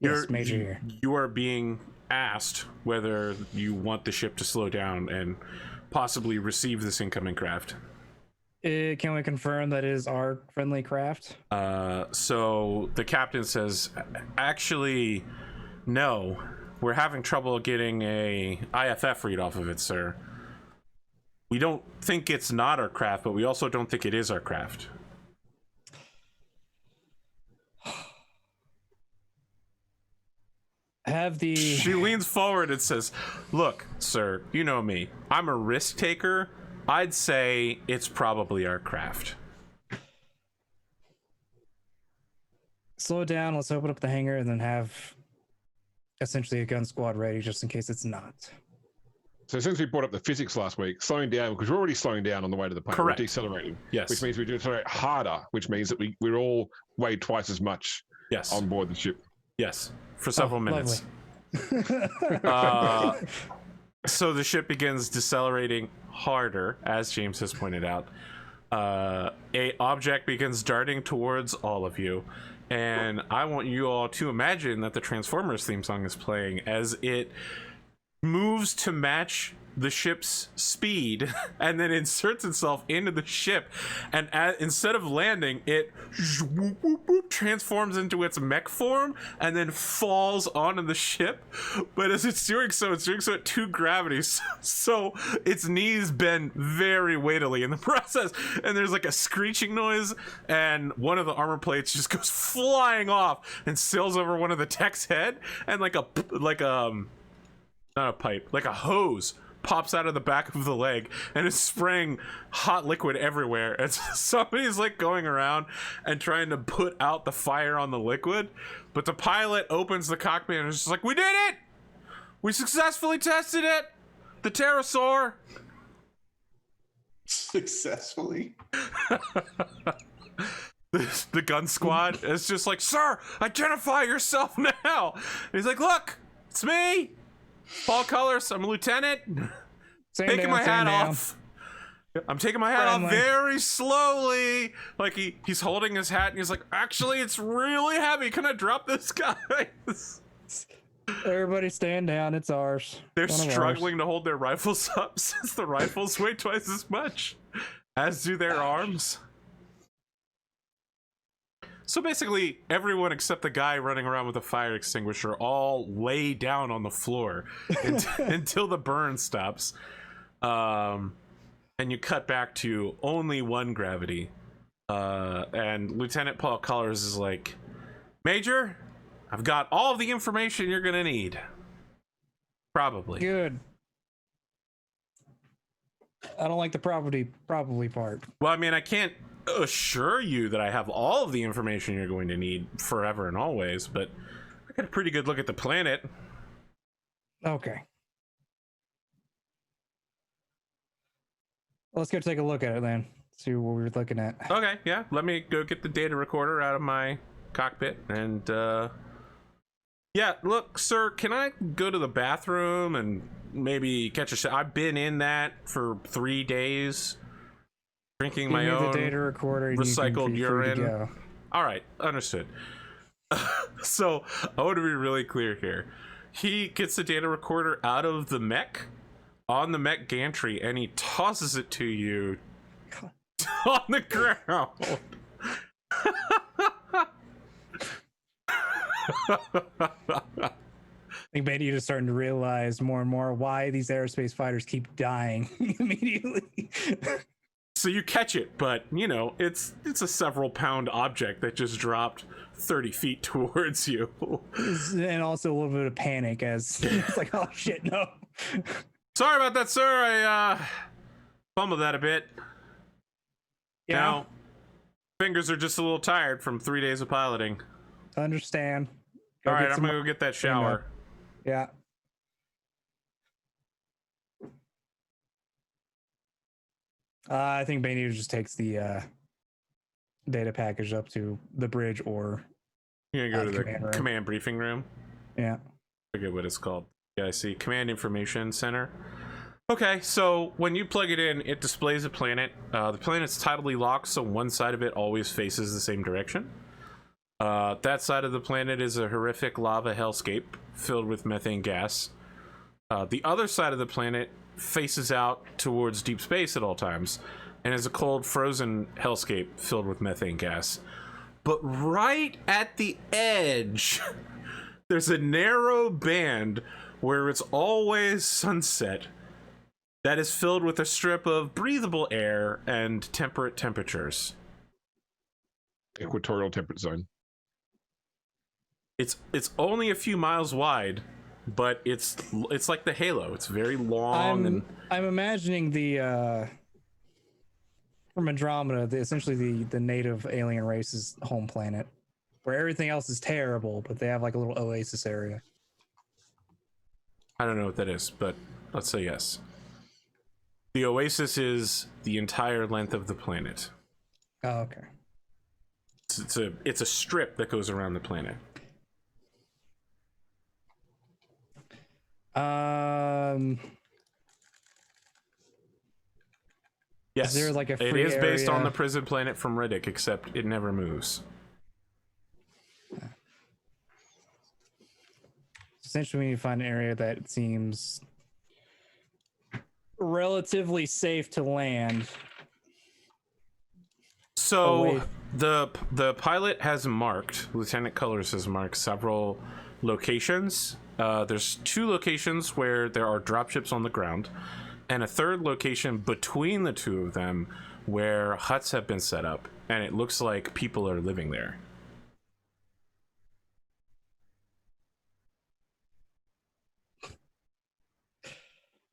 Yes, Major here. You are being asked whether you want the ship to slow down and possibly receive this incoming craft. Can we confirm that is our friendly craft? So the captain says, actually, no. We're having trouble getting a IFF read off of it, sir. We don't think it's not our craft, but we also don't think it is our craft. She leans forward and says, look, sir, you know me. I'm a risk taker. I'd say it's probably our craft. Slow down. Let's open up the hangar and then have essentially a gun squad ready just in case it's not. So since we brought up the physics last week, slowing down, because we're already slowing down on the way to the planet. Correct. We're decelerating. Yes. Which means we decelerate harder, which means that we're all weigh twice as much on board the ship. Yes. For several minutes. So the ship begins decelerating harder, as James has pointed out. A object begins darting towards all of you. And I want you all to imagine that the Transformers theme song is playing as it moves to match the ship's speed and then inserts itself into the ship, and instead of landing, it transforms into its mech form and then falls onto the ship. But as it's doing so at 2 gravities, so its knees bend very weightily in the process, and there's like a screeching noise, and one of the armor plates just goes flying off and sails over one of the tech's head, and like a not a pipe, like a hose pops out of the back of the leg and is spraying hot liquid everywhere, and somebody's like going around and trying to put out the fire on the liquid, but the pilot opens the cockpit and is just like, we did it, we successfully tested it, the pterosaur successfully. The gun squad is just like, sir, identify yourself now. And he's like, look, it's me, Paul Colors, I'm a lieutenant. Taking my hat off. I'm taking my hat off very slowly. Like he's holding his hat and he's like, actually, it's really heavy. Can I drop this, guys? Everybody stand down. It's ours. They're struggling to hold their rifles up since the rifles weigh twice as much, as do their arms. So basically, everyone except the guy running around with a fire extinguisher all lay down on the floor until the burn stops. And you cut back to only 1 gravity. And Lieutenant Paul Colors is like, Major, I've got all of the information you're going to need. Probably. Good. I don't like the probably part. Well, I mean, I can't assure you that I have all of the information you're going to need forever and always, but I got a pretty good look at the planet. Okay. Let's go take a look at it then. See what we were looking at. Okay, yeah. Let me go get the data recorder out of my cockpit and yeah, look, sir, can I go to the bathroom and maybe catch a shower? I've been in that for 3 days, drinking my own the data recorder and recycled urine. All right, understood. So I want to be really clear here. He gets the data recorder out of the mech on the mech gantry, and he tosses it to you on the ground. I think maybe you're just starting to realize more and more why these aerospace fighters keep dying immediately. So you catch it, but you know it's a several pound object that just dropped 30 feet towards you, and also a little bit of panic as it's like, oh shit, no. Sorry about that, sir. I fumbled that a bit. Yeah. Now, fingers are just a little tired from 3 days of piloting. Understand. All right, I'm gonna go get that shower. Yeah. I think Bainey just takes the data package up to the bridge, or You're gonna go to the command briefing room. Yeah. I forget what it's called. Yeah, I see. Command Information Center. Okay, so when you plug it in, it displays a planet. The planet's tidally locked, so one side of it always faces the same direction. That side of the planet is a horrific lava hellscape filled with methane gas. The other side of the planet faces out towards deep space at all times and is a cold, frozen hellscape filled with methane gas. But right at the edge, there's a narrow band where it's always sunset that is filled with a strip of breathable air and temperate temperatures. Equatorial temperate zone. It's only a few miles wide, but it's like the Halo. It's very long. I'm imagining the from Andromeda, essentially the native alien race's home planet, where everything else is terrible, but they have like a little oasis area. I don't know what that is, but let's say yes. The oasis is the entire length of the planet. Oh, okay. It's a strip that goes around the planet. Yes, is there like a free it is based area? on the prison planet from Riddick, except it never moves. Essentially, we need to find an area that seems relatively safe to land. So the pilot has marked, Lieutenant Colors has marked several locations. There's 2 locations where there are dropships on the ground, and a third location between the 2 of them where huts have been set up, and it looks like people are living there.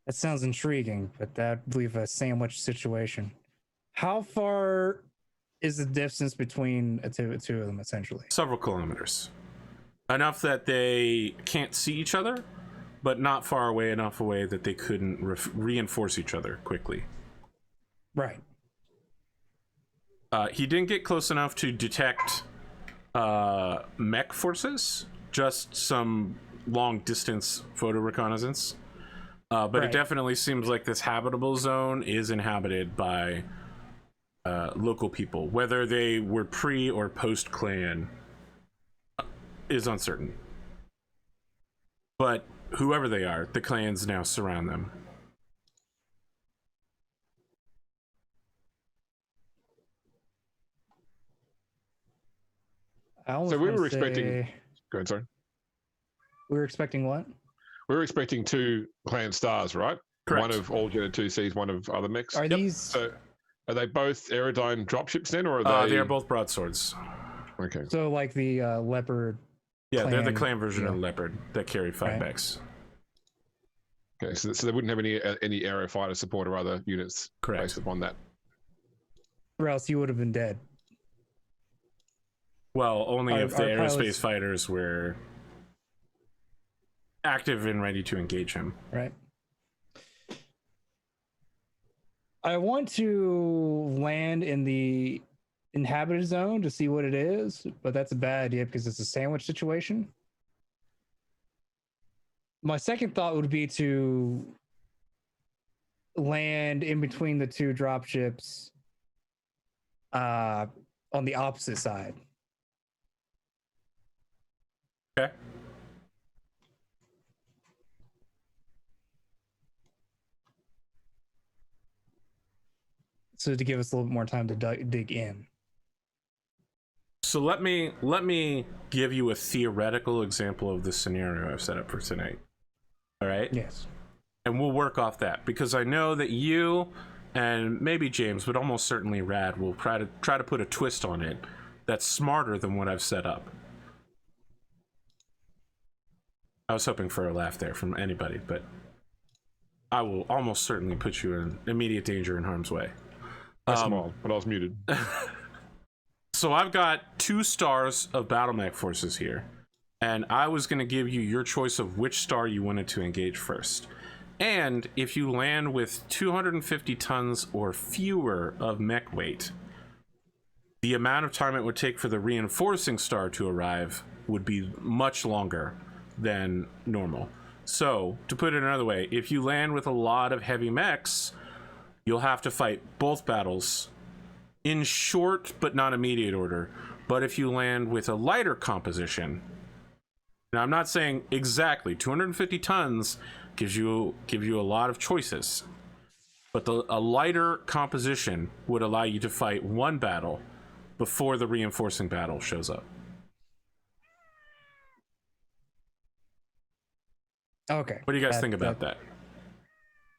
That sounds intriguing, but that'd leave a sandwich situation. How far is the distance between the two of them, essentially? Several kilometers. Enough that they can't see each other, but not far away enough away that they couldn't reinforce each other quickly. Right. He didn't get close enough to detect mech forces, just some long distance photo reconnaissance. But right. It definitely seems like this habitable zone is inhabited by local people. Whether they were pre or post clan is uncertain. But whoever they are, the clans now surround them. So we were expecting. Go ahead, sorry. We were expecting what? We were expecting 2 clan stars, right? Correct. One of all Gen 2Cs, one of other mechs. Are these? So are they both Aerodyne dropships then, or are they? They are both broadswords. Okay. So like the leopard. Yeah, they're the clan clan version of the leopard that carry 5 mechs. Okay, so they wouldn't have any aero fighter support or other units based upon that. Or else you would have been dead. Well, only if the aerospace pilots... fighters were active and ready to engage him. Right. I want to land in the inhabited zone to see what it is, but that's a bad idea because it's a sandwich situation. My second thought would be to land in between the two dropships on the opposite side. Okay. So to give us a little bit more time to dig in. So let me give you a theoretical example of the scenario I've set up for tonight. All right? Yes. And we'll work off that because I know that you and maybe James, but almost certainly Rad will try to put a twist on it that's smarter than what I've set up. I was hoping for a laugh there from anybody, but I will almost certainly put you in immediate danger and harm's way. Small, but I was muted. So I've got 2 stars of Battlemech forces here, and I was going to give you your choice of which star you wanted to engage first. And if you land with 250 tons or fewer of mech weight, the amount of time it would take for the reinforcing star to arrive would be much longer than normal. So, to put it another way, if you land with a lot of heavy mechs, you'll have to fight both battles in short but not immediate order. But if you land with a lighter composition, now I'm not saying exactly 250 tons gives you a lot of choices, but a lighter composition would allow you to fight one battle before the reinforcing battle shows up. Okay. What do you guys think about that?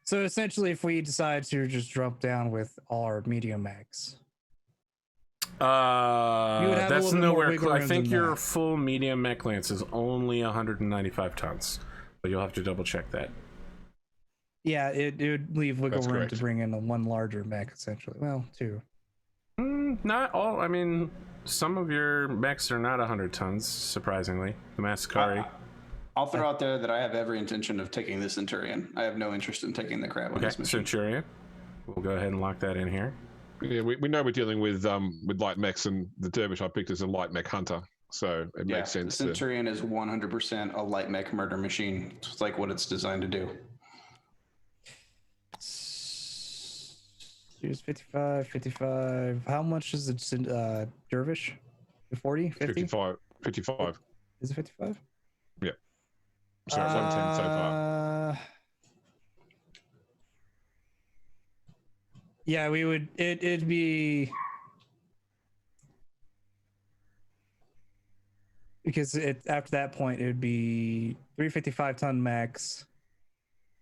So essentially, if we decide to just drop down with all our medium mechs, that's nowhere close. I think your full medium mech lance is only 195 tons, but you'll have to double check that. Yeah, it would leave wiggle room to bring in one larger mech, essentially. Well, 2. Not all. I mean, some of your mechs are not 100 tons, surprisingly. The Mascari. I'll throw out there that I have every intention of taking the Centurion. I have no interest in taking the Crab on this mission. Centurion. We'll go ahead and lock that in here. Yeah, we know we're dealing with light mechs, and the Dervish I picked as a light mech hunter, so it makes sense. The Centurion is 100% a light mech murder machine. It's like what it's designed to do. Use 55. How much is it, Dervish? 40? 50? 55. Is it 55? Yeah. So it's 110 so far. Yeah, we would. It'd be because after that point it would be 355-ton max.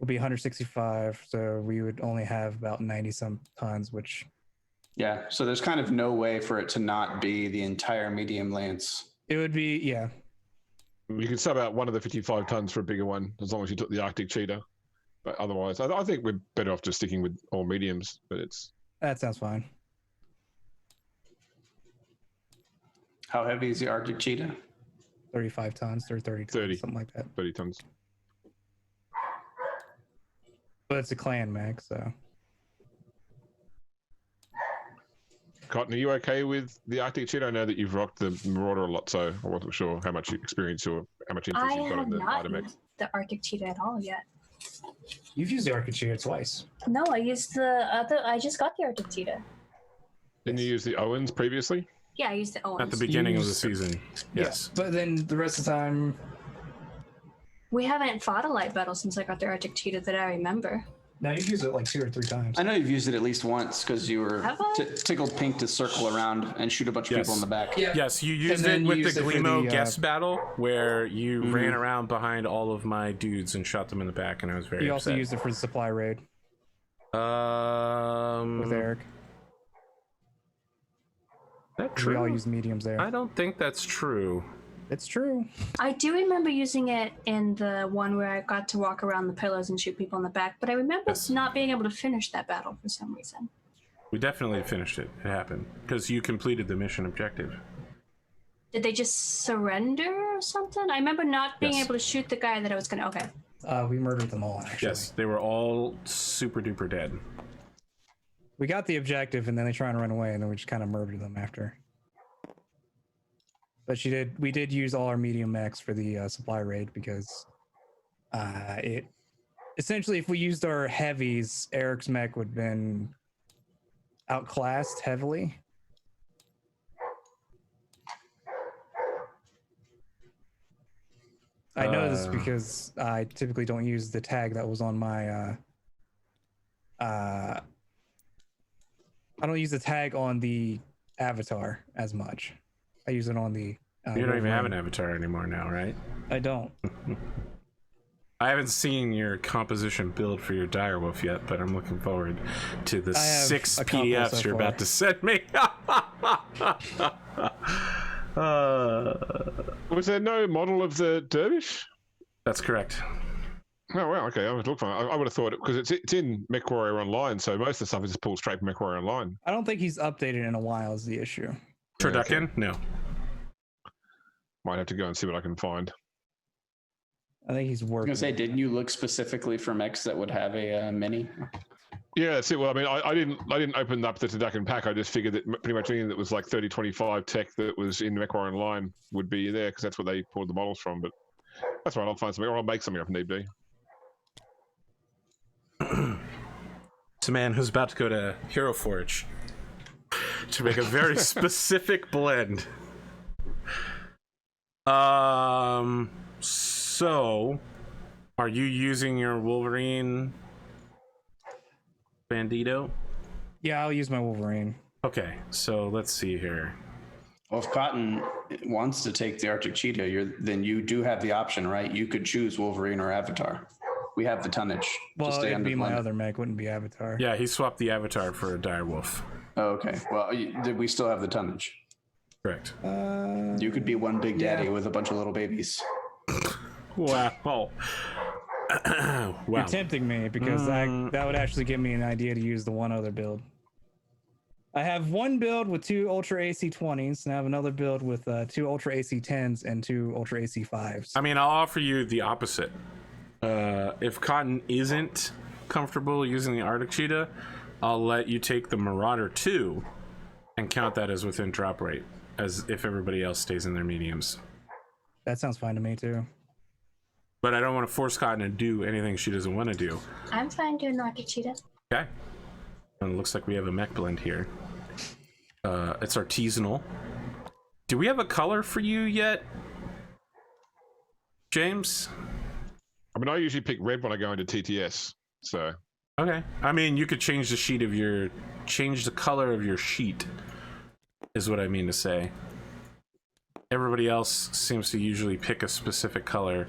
Will be 165, so we would only have about 90 some tons, which. Yeah, so there's kind of no way for it to not be the entire medium lance. It would be, yeah. You could sub out one of the 55 tons for a bigger one, as long as you took the Arctic Cheetah. But otherwise, I think we're better off just sticking with all mediums. But that sounds fine. How heavy is the Arctic Cheetah? 35 tons or 30 tons, something like that. 30 tons. But it's a clan mech, so. Cotton, are you okay with the Arctic Cheetah? I know that you've rocked the Marauder a lot, so I wasn't sure how much experience or how much interest you've got in the Arctic mech. The Arctic Cheetah at all yet. You've used the Arctic Cheetah twice. No, I used the other. I just got the Arctic Cheetah. Didn't you use the Owens previously? Yeah, I used the Owens. At the beginning of the season, yes. But then the rest of the time... We haven't fought a light battle since I got the Arctic Cheetah that I remember. No, you've used it like 2 or 3 times. I know you've used it at least once because you were tickled pink to circle around and shoot a bunch of people in the back. Yeah. Yes, you used it with the Glimo guest battle where you ran around behind all of my dudes and shot them in the back, and I was very upset. You also used it for the supply raid. With Eric. That true? We all use mediums there. I don't think that's true. It's true. I do remember using it in the one where I got to walk around the pillars and shoot people in the back, but I remember not being able to finish that battle for some reason. We definitely finished it. It happened because you completed the mission objective. Did they just surrender or something? I remember not being able to shoot the guy that I was gonna. Okay. We murdered them all, actually. Yes, they were all super duper dead. We got the objective, and then they try and run away, and then we just kind of murdered them after. But we did use all our medium mechs for the supply raid because essentially, if we used our heavies, Eric's mech would have been outclassed heavily. I know this because I typically don't use the tag that was on my I don't use the tag on the avatar as much. I use it on the you don't even have an avatar anymore now, right? I don't. I haven't seen your composition build for your direwolf yet, but I'm looking forward to the 6 PDFs you're about to send me. Was there no model of the Dervish? That's correct. Oh, well, okay. I would look for it. I would have thought it because it's in Mechwarrior Online, so most of the stuff is just pulled straight from Mechwarrior Online. I don't think he's updated in a while is the issue. Turducken? Okay. No. Might have to go and see what I can find. I think he's working. I was gonna say, didn't you look specifically for mechs that would have a mini? Yeah, see, well, I mean, I didn't open up the Turducken pack. I just figured that pretty much anything that was like 3025 tech that was in Mechwarrior Online would be there because that's where they pulled the models from. But that's right, I'll find something, or I'll make something if need be. It's a man who's about to go to Hero Forge to make a very specific blend. So, are you using your Wolverine Bandito? Yeah, I'll use my Wolverine. Okay, so let's see here. Well, if Cotton wants to take the Arctic Cheetah, then you do have the option, right? You could choose Wolverine or Avatar. We have the tonnage. Well, it'd be my other mech, wouldn't be Avatar. Yeah, he swapped the Avatar for a direwolf. Oh, okay. Well, did we still have the tonnage? Correct. You could be one big daddy with a bunch of little babies. Wow. Wow. You're tempting me because that would actually give me an idea to use the one other build. I have one build with 2 Ultra AC 20s, and I have another build with 2 Ultra AC 10s and 2 Ultra AC 5s. I mean, I'll offer you the opposite. If Cotton isn't comfortable using the Arctic Cheetah, I'll let you take the Marauder 2 and count that as within drop rate, as if everybody else stays in their mediums. That sounds fine to me, too. But I don't want to force Cotton to do anything she doesn't want to do. I'm fine doing Arctic Cheetah. Okay. And it looks like we have a mech blend here. It's artisanal. Do we have a color for you yet, James? I mean, I usually pick red when I go into TTS, so. Okay. I mean, you could change the color of your sheet, is what I mean to say. Everybody else seems to usually pick a specific color.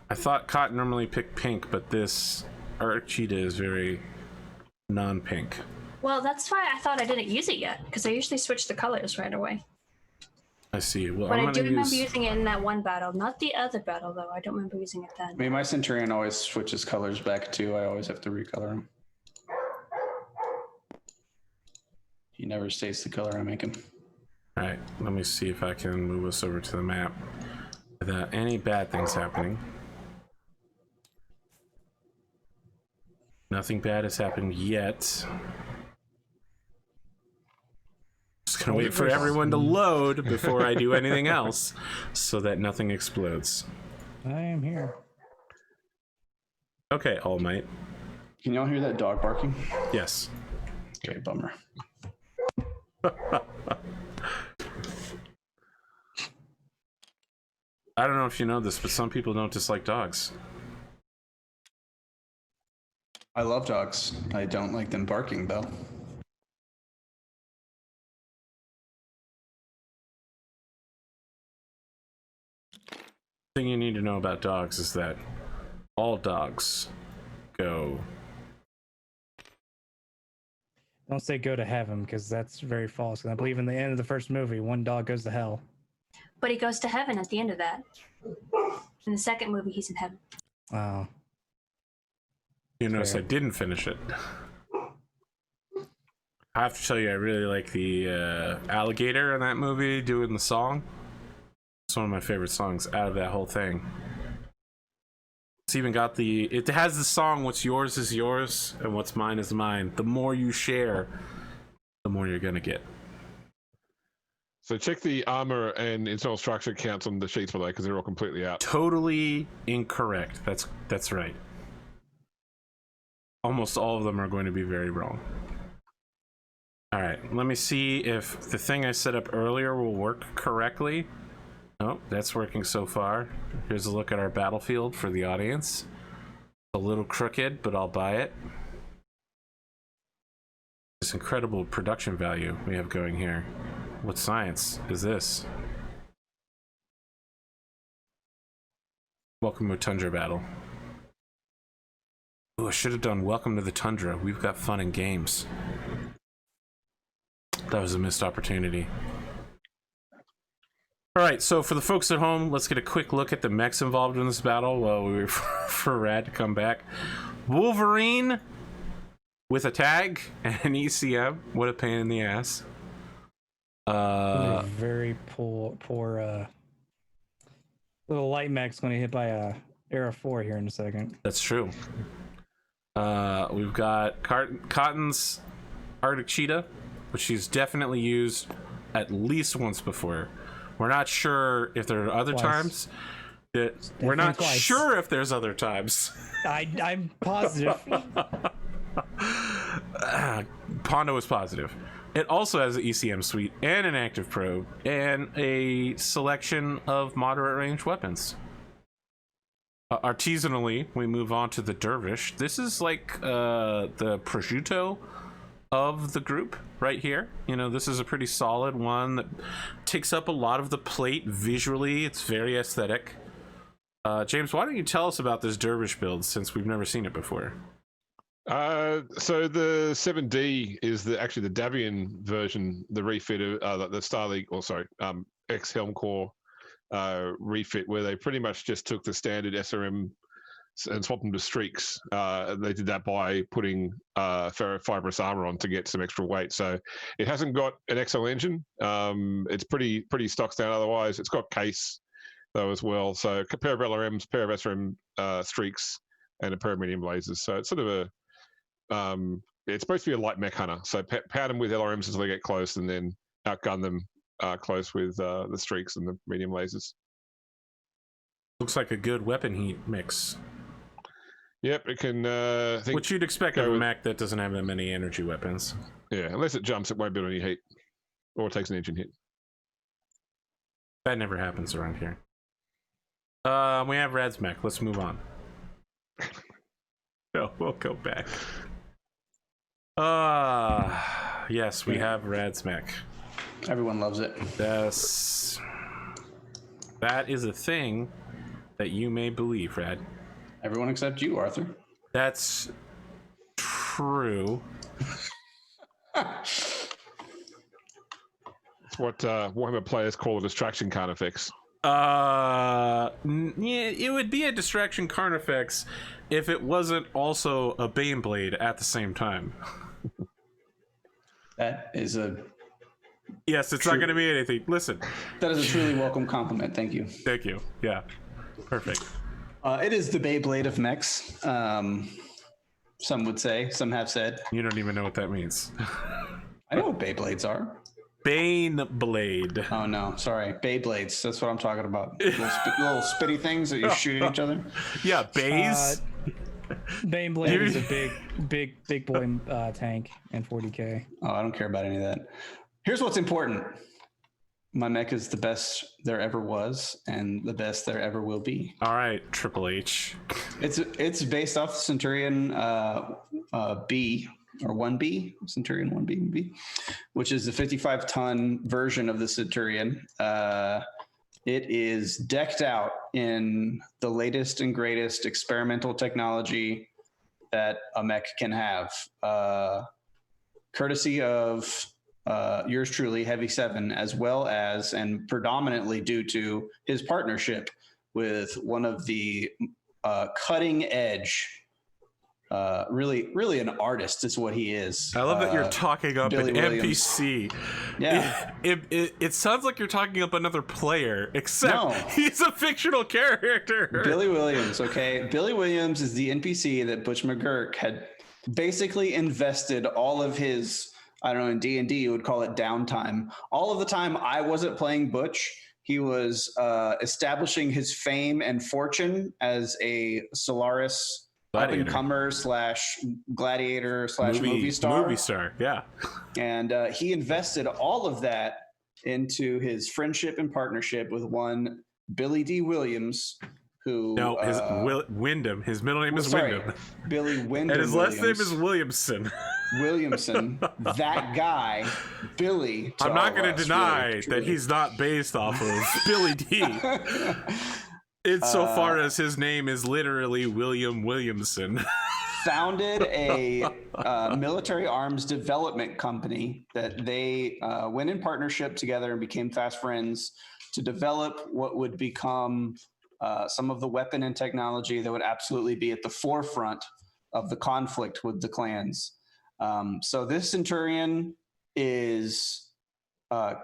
I thought Cotton normally picked pink, but this Arctic Cheetah is very non-pink. Well, that's why I thought I didn't use it yet, because I usually switch the colors right away. I see. Well, but I do remember using it in that one battle, not the other battle, though. I don't remember using it then. I mean, my Centurion always switches colors back, too. I always have to recolor him. He never stays the color I make him. All right, let me see if I can move us over to the map without any bad things happening. Nothing bad has happened yet. Just gonna wait for everyone to load before I do anything else so that nothing explodes. I am here. Okay, All Might. Can y'all hear that dog barking? Yes. Okay, bummer. I don't know if you know this, but some people don't dislike dogs. I love dogs. I don't like them barking, though. The thing you need to know about dogs is that all dogs go. Don't say go to heaven, because that's very false. And I believe in the end of the first movie, one dog goes to hell. But he goes to heaven at the end of that. In the second movie, he's in heaven. Wow. You notice I didn't finish it. I have to tell you, I really like the alligator in that movie doing the song. It's one of my favorite songs out of that whole thing. It's even got it has the song, what's yours is yours and what's mine is mine. The more you share, the more you're gonna get. So check the armor and internal structure counts on the sheets below because they're all completely out. Totally incorrect. That's right. Almost all of them are going to be very wrong. All right, let me see if the thing I set up earlier will work correctly. Oh, that's working so far. Here's a look at our battlefield for the audience. A little crooked, but I'll buy it. This incredible production value we have going here. What science is this? Welcome to Tundra Battle. Oh, I should have done Welcome to the Tundra. We've got fun and games. That was a missed opportunity. All right, so for the folks at home, let's get a quick look at the mechs involved in this battle while we wait for Rad to come back. Wolverine with a tag and an ECM. What a pain in the ass. Very poor little light mech's going to hit by a Era 4 here in a second. That's true. We've got Cotton's Arctic Cheetah, which she's definitely used at least once before. We're not sure if there are other times. We're not sure if there's other times. I'm positive. Pondo is positive. It also has an ECM suite and an active probe and a selection of moderate range weapons. Artisanally, we move on to the Dervish. This is like the prosciutto of the group right here. You know, this is a pretty solid one that takes up a lot of the plate visually. It's very aesthetic. James, why don't you tell us about this Dervish build since we've never seen it before? So the 7D is actually the Davian version, the refit of the Star League, X Helm Core refit, where they pretty much just took the standard SRM and swapped them to streaks. They did that by putting ferrofibrous armor on to get some extra weight. So it hasn't got an XL engine. It's pretty stock standard otherwise. It's got case though as well. So a pair of LRMs, pair of SRM streaks, and a pair of medium lasers. So it's sort of a it's supposed to be a light mech hunter. So pound them with LRMs until they get close, and then outgun them close with the streaks and the medium lasers. Looks like a good weapon heat mix. Yep, it can. Which you'd expect of a mech that doesn't have that many energy weapons. Yeah, unless it jumps, it won't build any heat, or it takes an engine hit. That never happens around here. We have Rad's mech. Let's move on. No, we'll go back. Yes, we have Rad's mech. Everyone loves it. Yes. That is a thing that you may believe, Rad. Everyone except you, Arthur. That's true. It's what Warhammer players call a distraction carnifex. Yeah, it would be a distraction carnifex if it wasn't also a Baneblade at the same time. That is a... Yes, it's not going to be anything. Listen. That is a truly welcome compliment. Thank you. Thank you. Yeah. Perfect. It is the Beyblade of mechs. Some would say. Some have said. You don't even know what that means. I know what Beyblades are. Baneblade. Oh, no. Sorry. Beyblades. That's what I'm talking about. Little spitty things that you shoot at each other. Yeah, bays. Baneblade is a big boy tank and 40k. Oh, I don't care about any of that. Here's what's important. My mech is the best there ever was and the best there ever will be. All right, Triple H. It's based off the Centurion B or 1B, Centurion 1B, which is the 55-ton version of the Centurion. It is decked out in the latest and greatest experimental technology that a mech can have, courtesy of yours truly, Heavy 7, as well as, and predominantly due to his partnership with one of the cutting edge, really an artist is what he is. I love that you're talking up Billy an Williams. NPC. Yeah. It sounds like you're talking up another player, except No. he's a fictional character. Billy Williams, okay? Billy Williams is the NPC that Butch McGurk had basically invested all of his, I don't know, in D&D you would call it downtime. All of the time I wasn't playing Butch, he was establishing his fame and fortune as a Solaris up-and-comer / gladiator / movie star. Movie star, yeah. And he invested all of that into his friendship and partnership with one Billy D. Williams, who... No, his Wyndham. His middle name is Wyndham. Billy Wyndham. And his last name is Williamson. Williamson, that guy, Billy. I'm not going to deny that he's not based off of Billy D. Insofar as his name is literally William Williamson. Founded a military arms development company that they went in partnership together and became fast friends to develop what would become some of the weapon and technology that would absolutely be at the forefront of the conflict with the clans. So this Centurion is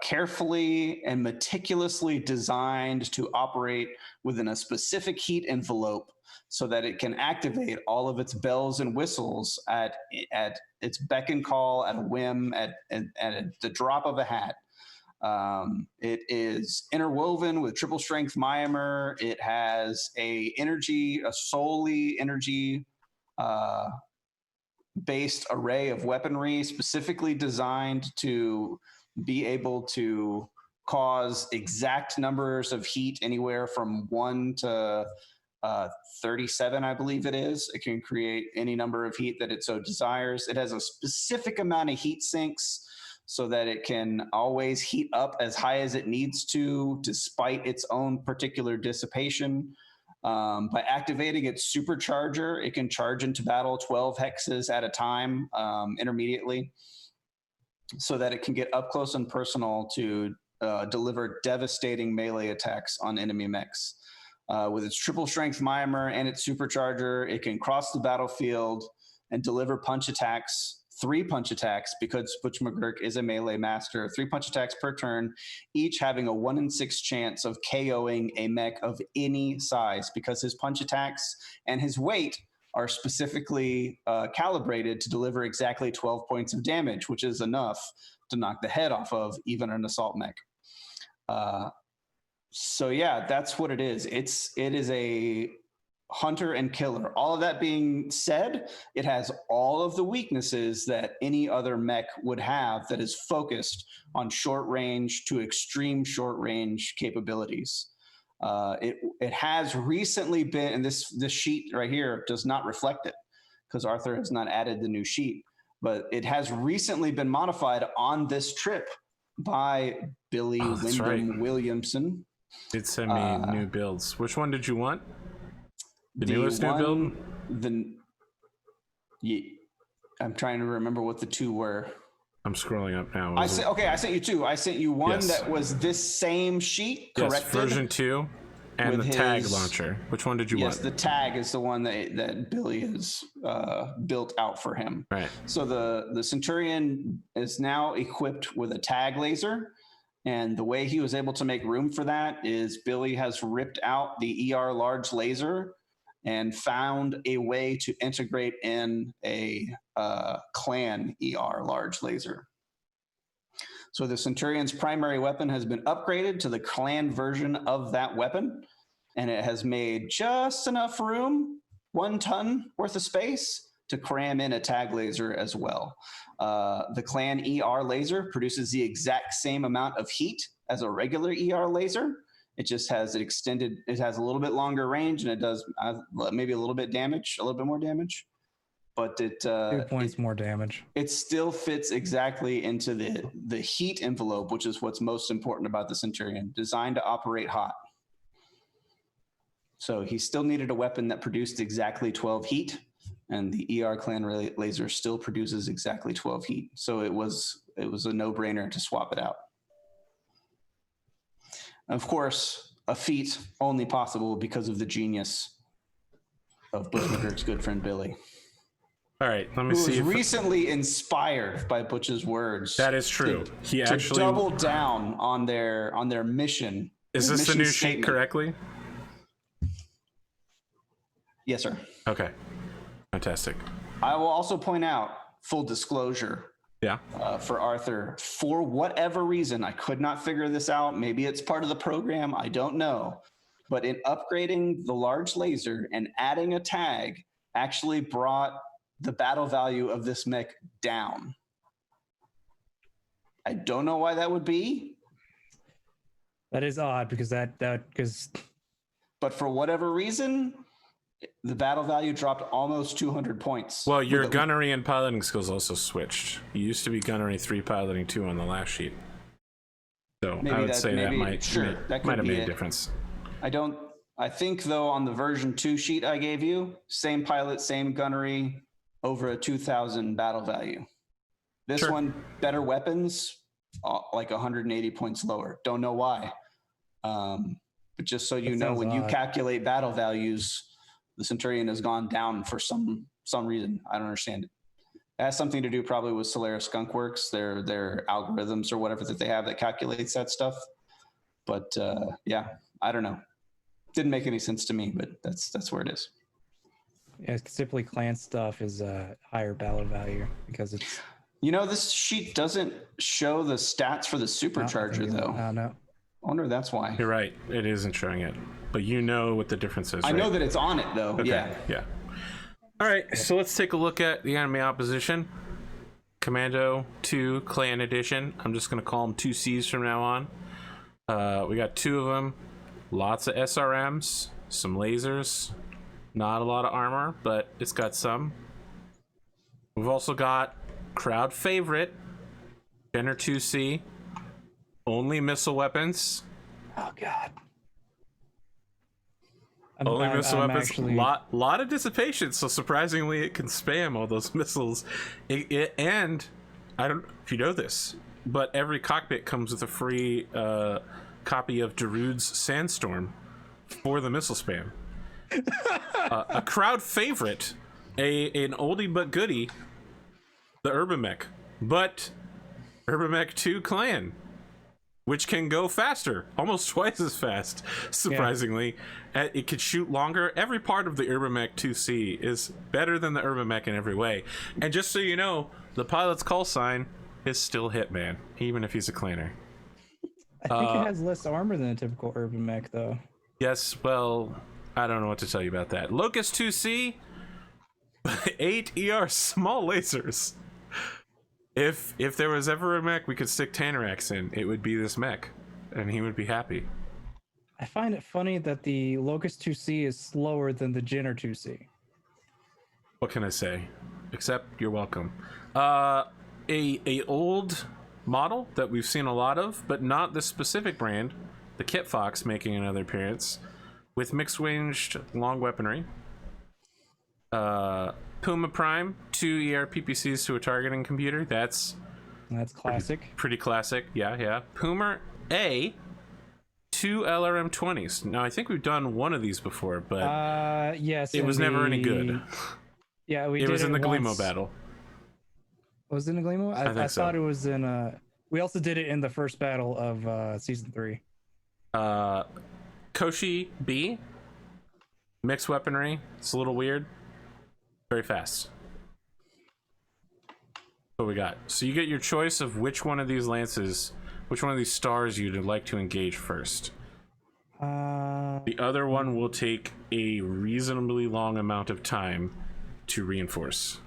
carefully and meticulously designed to operate within a specific heat envelope so that it can activate all of its bells and whistles at its beck and call, at a whim, at the drop of a hat. It is interwoven with triple strength Myanmar. It has a solely energy based array of weaponry specifically designed to be able to cause exact numbers of heat, anywhere from 1 to 37, I believe it is. It can create any number of heat that it so desires. It has a specific amount of heat sinks so that it can always heat up as high as it needs to, despite its own particular dissipation. By activating its supercharger, it can charge into battle 12 hexes at a time, intermediately, so that it can get up close and personal to deliver devastating melee attacks on enemy mechs. With its triple strength Myanmar and its supercharger, it can cross the battlefield and deliver punch attacks, 3 punch attacks, because Butch McGurk is a melee master, 3 punch attacks per turn, each having a 1 in 6 chance of KOing a mech of any size, because his punch attacks and his weight are specifically calibrated to deliver exactly 12 points of damage, which is enough to knock the head off of even an assault mech. So yeah, that's what it is. It is a hunter and killer. All of that being said, it has all of the weaknesses that any other mech would have that is focused on short range to extreme short range capabilities. It has recently been, and this sheet right here does not reflect it because Arthur has not added the new sheet, but it has recently been modified on this trip by Billy Wyndham Williamson. It sent me new builds. Which one did you want? The newest new build? I'm trying to remember what the 2 were. I'm scrolling up now. I sent you 2. I sent you one that was this same sheet, corrected. Yes, version 2, and the tag launcher. Which one did you want? Yes, the tag is the one that Billy has built out for him. Right. So the Centurion is now equipped with a tag laser. And the way he was able to make room for that is Billy has ripped out the ER large laser and found a way to integrate in a clan ER large laser. So the Centurion's primary weapon has been upgraded to the clan version of that weapon, and it has made just enough room, 1 ton worth of space, to cram in a tag laser as well. The clan ER laser produces the exact same amount of heat as a regular ER laser. It just has it has a little bit longer range, and it does maybe a little bit more damage. But it 2 points more damage. It still fits exactly into the heat envelope, which is what's most important about the Centurion, designed to operate hot. So he still needed a weapon that produced exactly 12 heat, and the ER clan laser still produces exactly 12 heat. So it was it was a no-brainer to swap it out. Of course, a feat only possible because of the genius of Butch McGurk's good friend Billy. All right, let me see. Who was recently inspired by Butch's words. That is true. He actually double down on their mission. Is this the new sheet correctly? Yes, sir. Okay, fantastic. I will also point out, full disclosure, yeah, for Arthur, for whatever reason, I could not figure this out. Maybe it's part of the program. I don't know. But in upgrading the large laser and adding a tag actually brought the battle value of this mech down. I don't know why that would be. That is odd because but for whatever reason, the battle value dropped almost 200 points. Well, your gunnery and piloting skills also switched. You used to be gunnery 3, piloting 2 on the last sheet. So maybe I would say that might have made a difference. I think though on the version 2 sheet I gave you, same pilot, same gunnery, over a 2,000 battle value. This one, better weapons, like 180 points lower. Don't know why. But just so you know, when you calculate battle values, the Centurion has gone down for some reason. I don't understand it. It has something to do probably with Solaris Skunkworks, their algorithms or whatever that they have that calculates that stuff. But yeah, I don't know. Didn't make any sense to me, but that's where it is. Yeah, simply clan stuff is a higher battle value because it's. This sheet doesn't show the stats for the supercharger though. No. I wonder if that's why. You're right. It isn't showing it, but you know what the difference is. I know that it's on it though. Okay. Yeah. All right. So let's take a look at the enemy opposition. Commando 2 Clan Edition. I'm just going to call them 2Cs from now on. We got 2 of them. Lots of SRMs, some lasers, not a lot of armor, but it's got some. We've also got crowd favorite, Jenner 2C, only missile weapons. Oh God. Only missile weapons. Actually... Lot of dissipation, so surprisingly it can spam all those missiles. And I don't know if you know this, but every cockpit comes with a free copy of Darude's Sandstorm for the missile spam. A crowd favorite, an oldie but goodie, the Urban Mech, but Urban Mech 2 Clan, which can go faster, almost twice as fast, surprisingly. Yeah. It could shoot longer. Every part of the Urban Mech 2C is better than the Urban Mech in every way. And just so you know, the pilot's call sign is still Hitman, even if he's a clanner. I think it has less armor than a typical Urban Mech, though. Yes, well, I don't know what to tell you about that. Locust 2C, 8 ER small lasers. If there was ever a mech we could stick Tanarax in, it would be this mech, and he would be happy. I find it funny that the Locust 2C is slower than the Jenner 2C. What can I say? Except you're welcome. A old model that we've seen a lot of, but not this specific brand, the Kit Fox making another appearance with mixed-winged long weaponry. Puma Prime, 2 ER PPCs to a targeting computer. That's classic. Pretty classic. Yeah. Puma A, 2 LRM-20s. Now I think we've done one of these before, but yes, it was never any good. Yeah, it was in the Glimo battle. Was it in the Glimo? I so. thought it was in. We also did it in the first battle of season 3. Koshi B, mixed weaponry. It's a little weird. Very fast. What we got? So you get your choice of which one of these lances, which one of these stars you'd like to engage first. The other one will take a reasonably long amount of time to reinforce.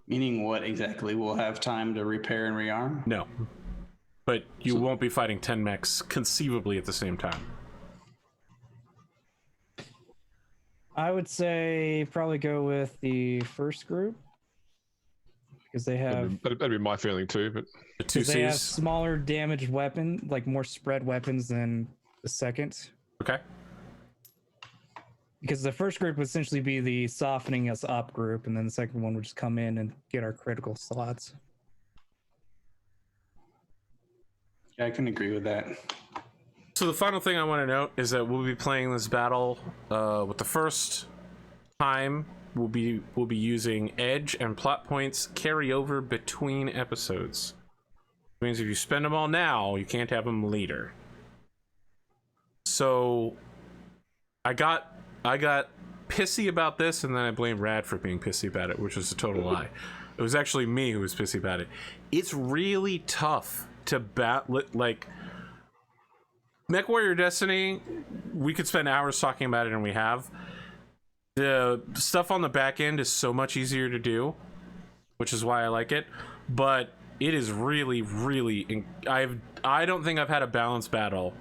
Meaning what exactly? We'll have time to repair and rearm? No. But you won't be fighting 10 mechs conceivably at the same time. I would say probably go with the first group because they have. That'd be my feeling too. But the 2Cs. They have smaller damaged weapon, like more spread weapons than the second. Okay. Because the first group would essentially be the softening us up group, and then the second one would just come in and get our critical slots. I can agree with that. So the final thing I want to note is that we'll be playing this battle with the first time we'll be using edge and plot points carry over between episodes. Which means if you spend them all now, you can't have them later. So I got pissy about this, and then I blamed Rad for being pissy about it, which was a total lie. It was actually me who was pissy about it. It's really tough to like Mechwarrior Destiny. We could spend hours talking about it, and we have. The stuff on the back end is so much easier to do, which is why I like it. But it is really, really. I don't think I've had a balanced battle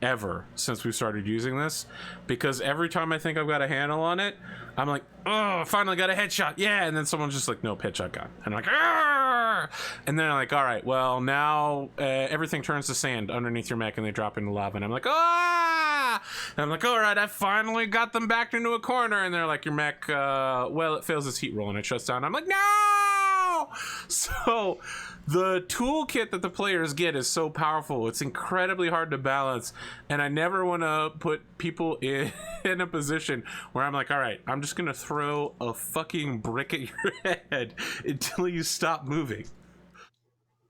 ever since we started using this, because every time I think I've got a handle on it, I'm like, oh, I finally got a headshot, yeah, and then someone's just like, nope, headshot gone, and I'm like, argh! And then I'm like, all right, well, now everything turns to sand underneath your mech and they drop into lava, and I'm like, ah, and I'm like, all right, I finally got them backed into a corner, and they're like, your mech, well, it fails its heat roll and it shuts down. I'm like, no. So the toolkit that the players get is so powerful. It's incredibly hard to balance, and I never want to put people in a position where I'm like, all right, I'm just gonna throw a fucking brick at your head until you stop moving.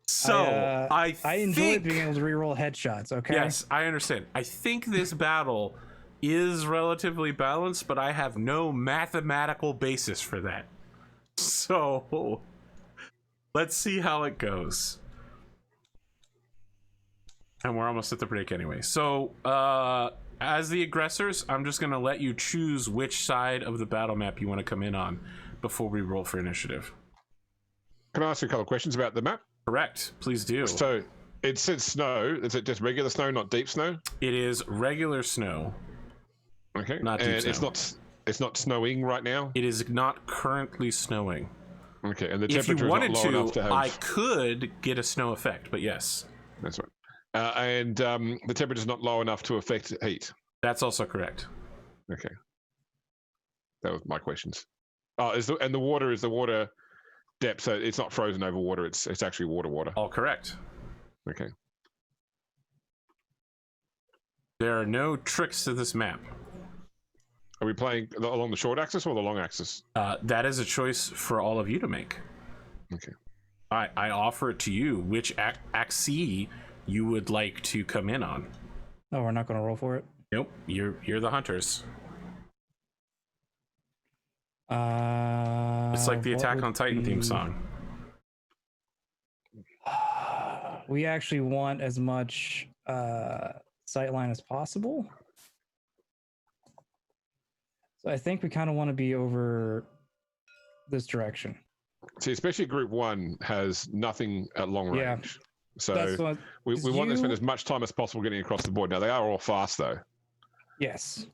So I enjoy being able to reroll headshots. Okay. Yes, I understand. I think this battle is relatively balanced, but I have no mathematical basis for that. So let's see how it goes. And we're almost at the break anyway. So, as the aggressors, I'm just going to let you choose which side of the battle map you want to come in on before we roll for initiative. Can I ask you a couple of questions about the map? Correct. Please do. So, it says snow. Is it just regular snow, not deep snow? It is regular snow. Okay. Not deep snow. It's not snowing right now? It is not currently snowing. Okay, and the If you temperature wanted is not low enough to have... I could get a snow effect, but yes. That's right. And the temperature is not low enough to affect heat. That's also correct. Okay. That was my questions. Oh, is the water depth, so it's not frozen over water, it's actually water. All correct. Okay. There are no tricks to this map. Are we playing along the short axis or the long axis? That is a choice for all of you to make. Okay. I offer it to you which axis you would like to come in on. Oh, we're not going to roll for it? Nope, you're the hunters. It's like the Attack on Titan theme song. We actually want as much sightline as possible. So I think we kind of want to be over this direction. See, especially Group 1 has nothing at long range. Yeah. So we want to spend as much time as possible getting across the board. Now, they are all fast, though. Yes.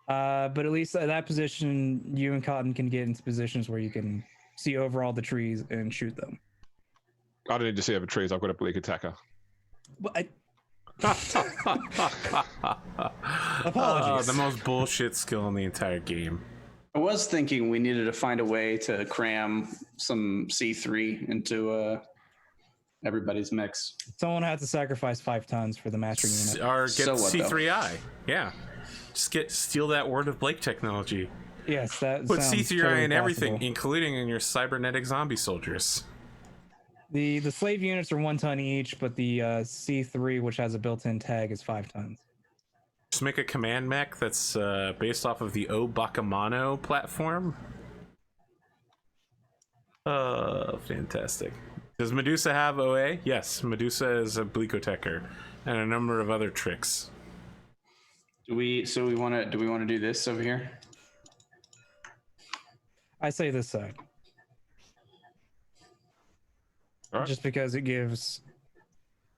But at least at that position, you and Cotton can get into positions where you can see over all the trees and shoot them. I don't need to see over trees. I've got a bleak attacker. But apologies. The most bullshit skill in the entire game. I was thinking we needed to find a way to cram some C3 into everybody's mix. Someone had to sacrifice 5 tons for the mastering unit. Or get C3I. Yeah. Just steal that Word of Blake technology. Yes, that put sounds C3I totally in everything, possible. including in your cybernetic zombie soldiers. The slave units are 1 ton each, but the C3, which has a built-in tag, is 5 tons. Just make a command mech that's based off of the O Bakamano platform. Fantastic. Does Medusa have OA? Yes, Medusa is a Bleakotecher and a number of other tricks. Do we want to do this over here? I say this side. Right. Just because it gives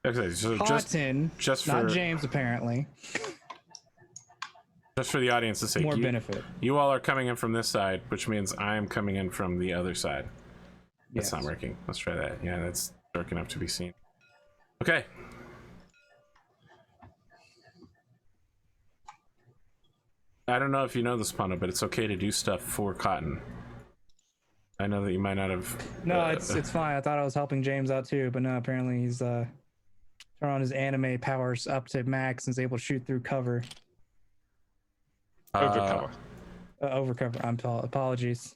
Okay, so Cotton, just not for James apparently, just for the audience's sake, more benefit. You all are coming in from this side, which means I am coming in from the other side. That's not working. Let's try that. Yeah, that's dark enough to be seen. Okay. I don't know if you know this, Pondo, but it's okay to do stuff for Cotton. I know that you might not have. No, it's fine. I thought I was helping James out too, but no, apparently he's turn on his anime powers up to max and is able to shoot through cover. Overcover. Over cover. Apologies.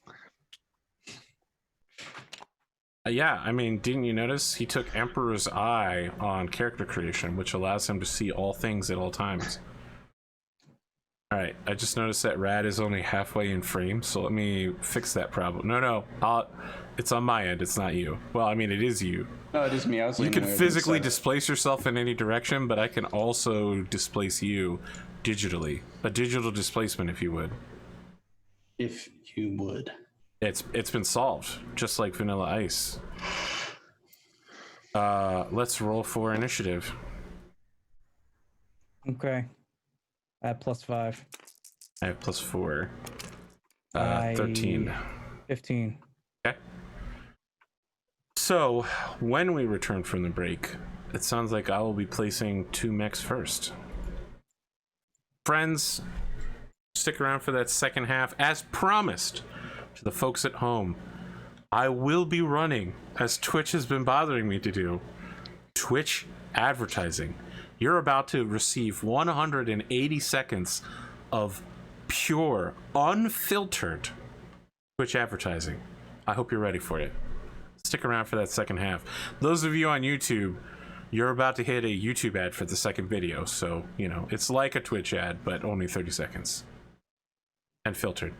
Yeah, I mean, didn't you notice he took Emperor's Eye on character creation, which allows him to see all things at all times. All right, I just noticed that Rad is only halfway in frame, so let me fix that problem. No, it's on my end. It's not you. Well, I mean, it is you. No, it is me. You can physically displace yourself in any direction, but I can also displace you digitally. A digital displacement, if you would. If you would. It's been solved, just like Vanilla Ice. Let's roll for initiative. Okay. I have +5. I have +4. 13. 15. Okay. So, when we return from the break, it sounds like I will be placing 2 mechs first. Friends, stick around for that second half. As promised to the folks at home, I will be running, as Twitch has been bothering me to do, Twitch advertising. You're about to receive 180 seconds of pure, unfiltered Twitch advertising. I hope you're ready for it. Stick around for that second half. Those of you on YouTube, you're about to hit a YouTube ad for the second video, so, you know, it's like a Twitch ad, but only 30 seconds. And filtered.